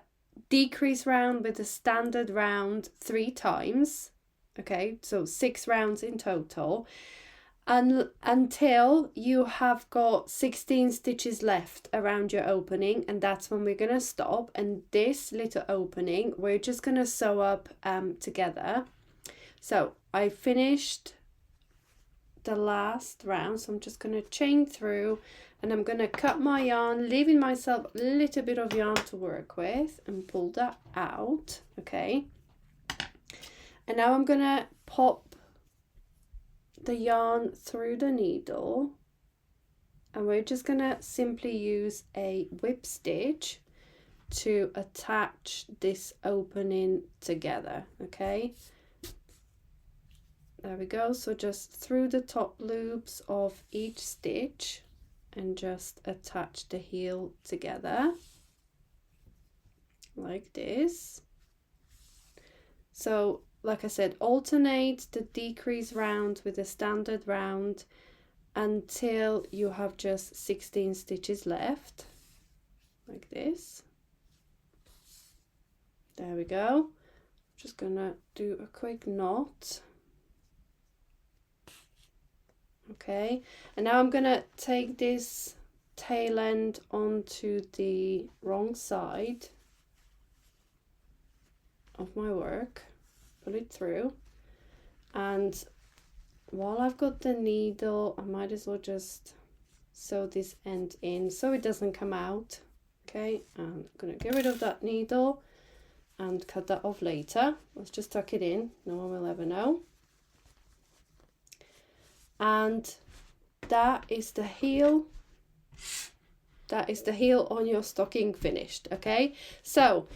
decrease round with the standard round 3 times. Okay, so 6 rounds in total. And until you have got 16 stitches left around your opening, and that's when we're going to stop. And this little opening we're just going to sew up together. So I finished the last round, so I'm just going to chain through and I'm going to cut my yarn, leaving myself a little bit of yarn to work with, and pull that out. Okay, and now I'm going to pop the yarn through the needle and we're just going to simply use a whip stitch to attach this opening together. Okay, There we go. So just through the top loops of each stitch and just attach the heel together like this. So like I said, alternate the decrease round with the standard round until you have just 16 stitches left, like this. There we go. Just gonna do a quick knot. Okay, and now I'm gonna take this tail end onto the wrong side of my work, pull it through, and while I've got the needle, I might as well just sew this end in so it doesn't come out. Okay, I'm gonna get rid of that needle and cut that off later. Let's just tuck it in, no one will ever know. And that is the heel. That is the heel on your stocking finished. Okay, so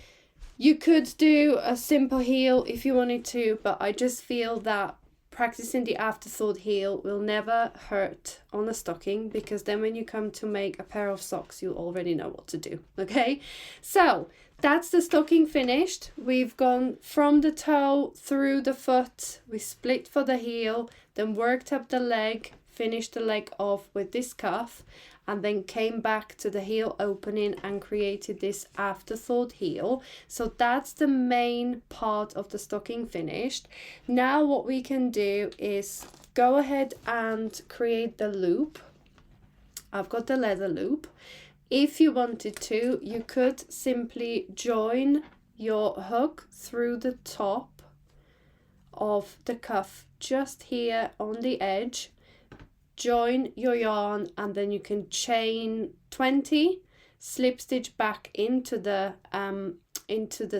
you could do a simple heel if you wanted to, but I just feel that practicing the afterthought heel will never hurt on a stocking, because then when you come to make a pair of socks, you already know what to do. Okay, so that's the stocking finished. We've gone from the toe through the foot, we split for the heel, then worked up the leg, finished the leg off with this cuff, and then came back to the heel opening and created this afterthought heel. So that's the main part of the stocking finished. Now what we can do is go ahead and create the loop. I've got the leather loop. If you wanted to, you could simply join your hook through the top of the cuff just here on the edge, join your yarn, and then you can chain 20, slip stitch back into the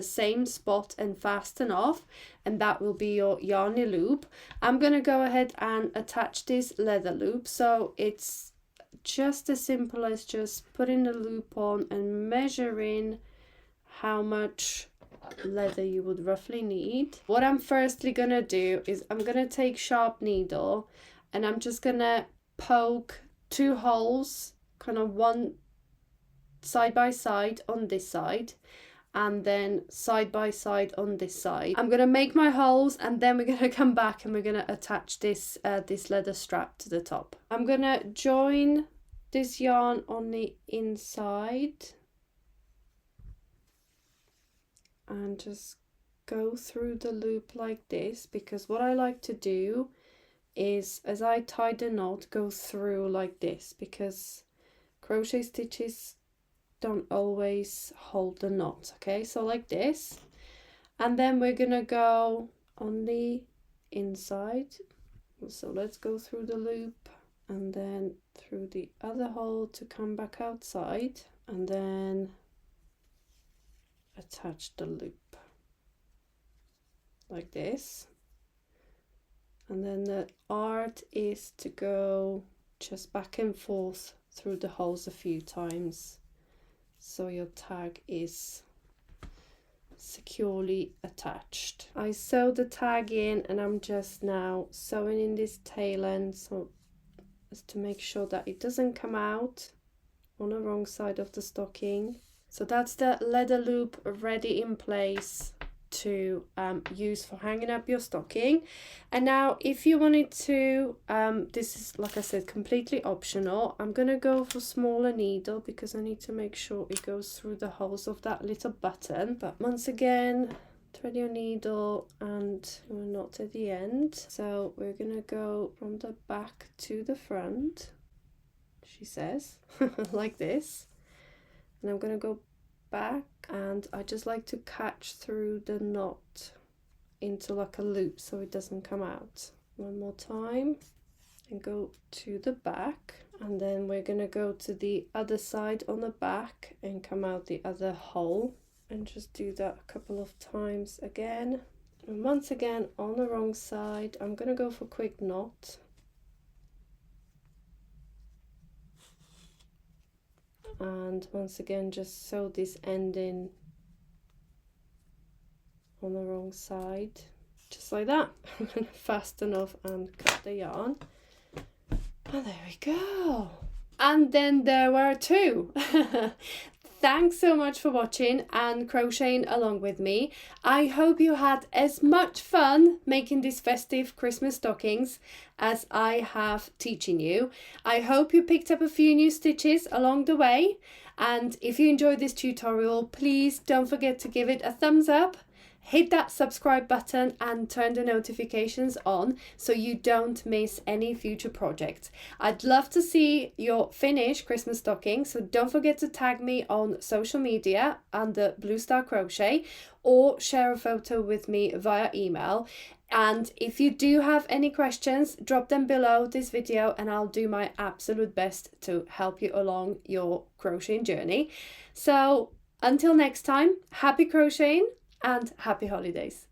same spot and fasten off, and that will be your yarny loop. I'm gonna go ahead and attach this leather loop, so it's just as simple as just putting the loop on and measuring how much leather you would roughly need. What I'm firstly gonna do is I'm gonna take sharp needle and I'm just gonna poke 2 holes, kind of one side by side on this side and then side by side on this side. I'm gonna make my holes and then we're gonna come back and we're gonna attach this this leather strap to the top. I'm gonna join this yarn on the inside and just go through the loop like this, because what I like to do is as I tie the knot, go through like this, because crochet stitches don't always hold the knot. Okay, so like this, and then we're gonna go on the inside. So let's go through the loop and then through the other hole to come back outside, and then attach the loop like this. And then the art is to go just back and forth through the holes a few times so your tag is securely attached. I sew the tag in and I'm just now sewing in this tail end so as to make sure that it doesn't come out on the wrong side of the stocking. So that's the leather loop ready in place to use for hanging up your stocking. And now if you wanted to, this is, like I said, completely optional. I'm gonna go for smaller needle because I need to make sure it goes through the holes of that little button. But once again, thread your needle and your knot at the end. So we're gonna go from the back to the front, she says, like this. And I'm gonna go back, and I just like to catch through the knot into like a loop so it doesn't come out. One more time and go to the back, and then we're gonna go to the other side on the back and come out the other hole and just do that a couple of times again. And once again on the wrong side, I'm gonna go for quick knot. And once again just sew this end in on the wrong side. just like that. I'm going to fasten off and cut the yarn. And there we go. And then there were two. Thanks so much for watching and crocheting along with me. I hope you had as much fun making these festive Christmas stockings as I have teaching you. I hope you picked up a few new stitches along the way. And if you enjoyed this tutorial, please don't forget to give it a thumbs up. Hit that subscribe button and turn the notifications on so you don't miss any future projects. I'd love to see your finished Christmas stocking, so don't forget to tag me on social media under Blue Star Crochet or share a photo with me via email. And if you do have any questions, drop them below this video and I'll do my absolute best to help you along your crocheting journey. So until next time, happy crocheting and happy holidays.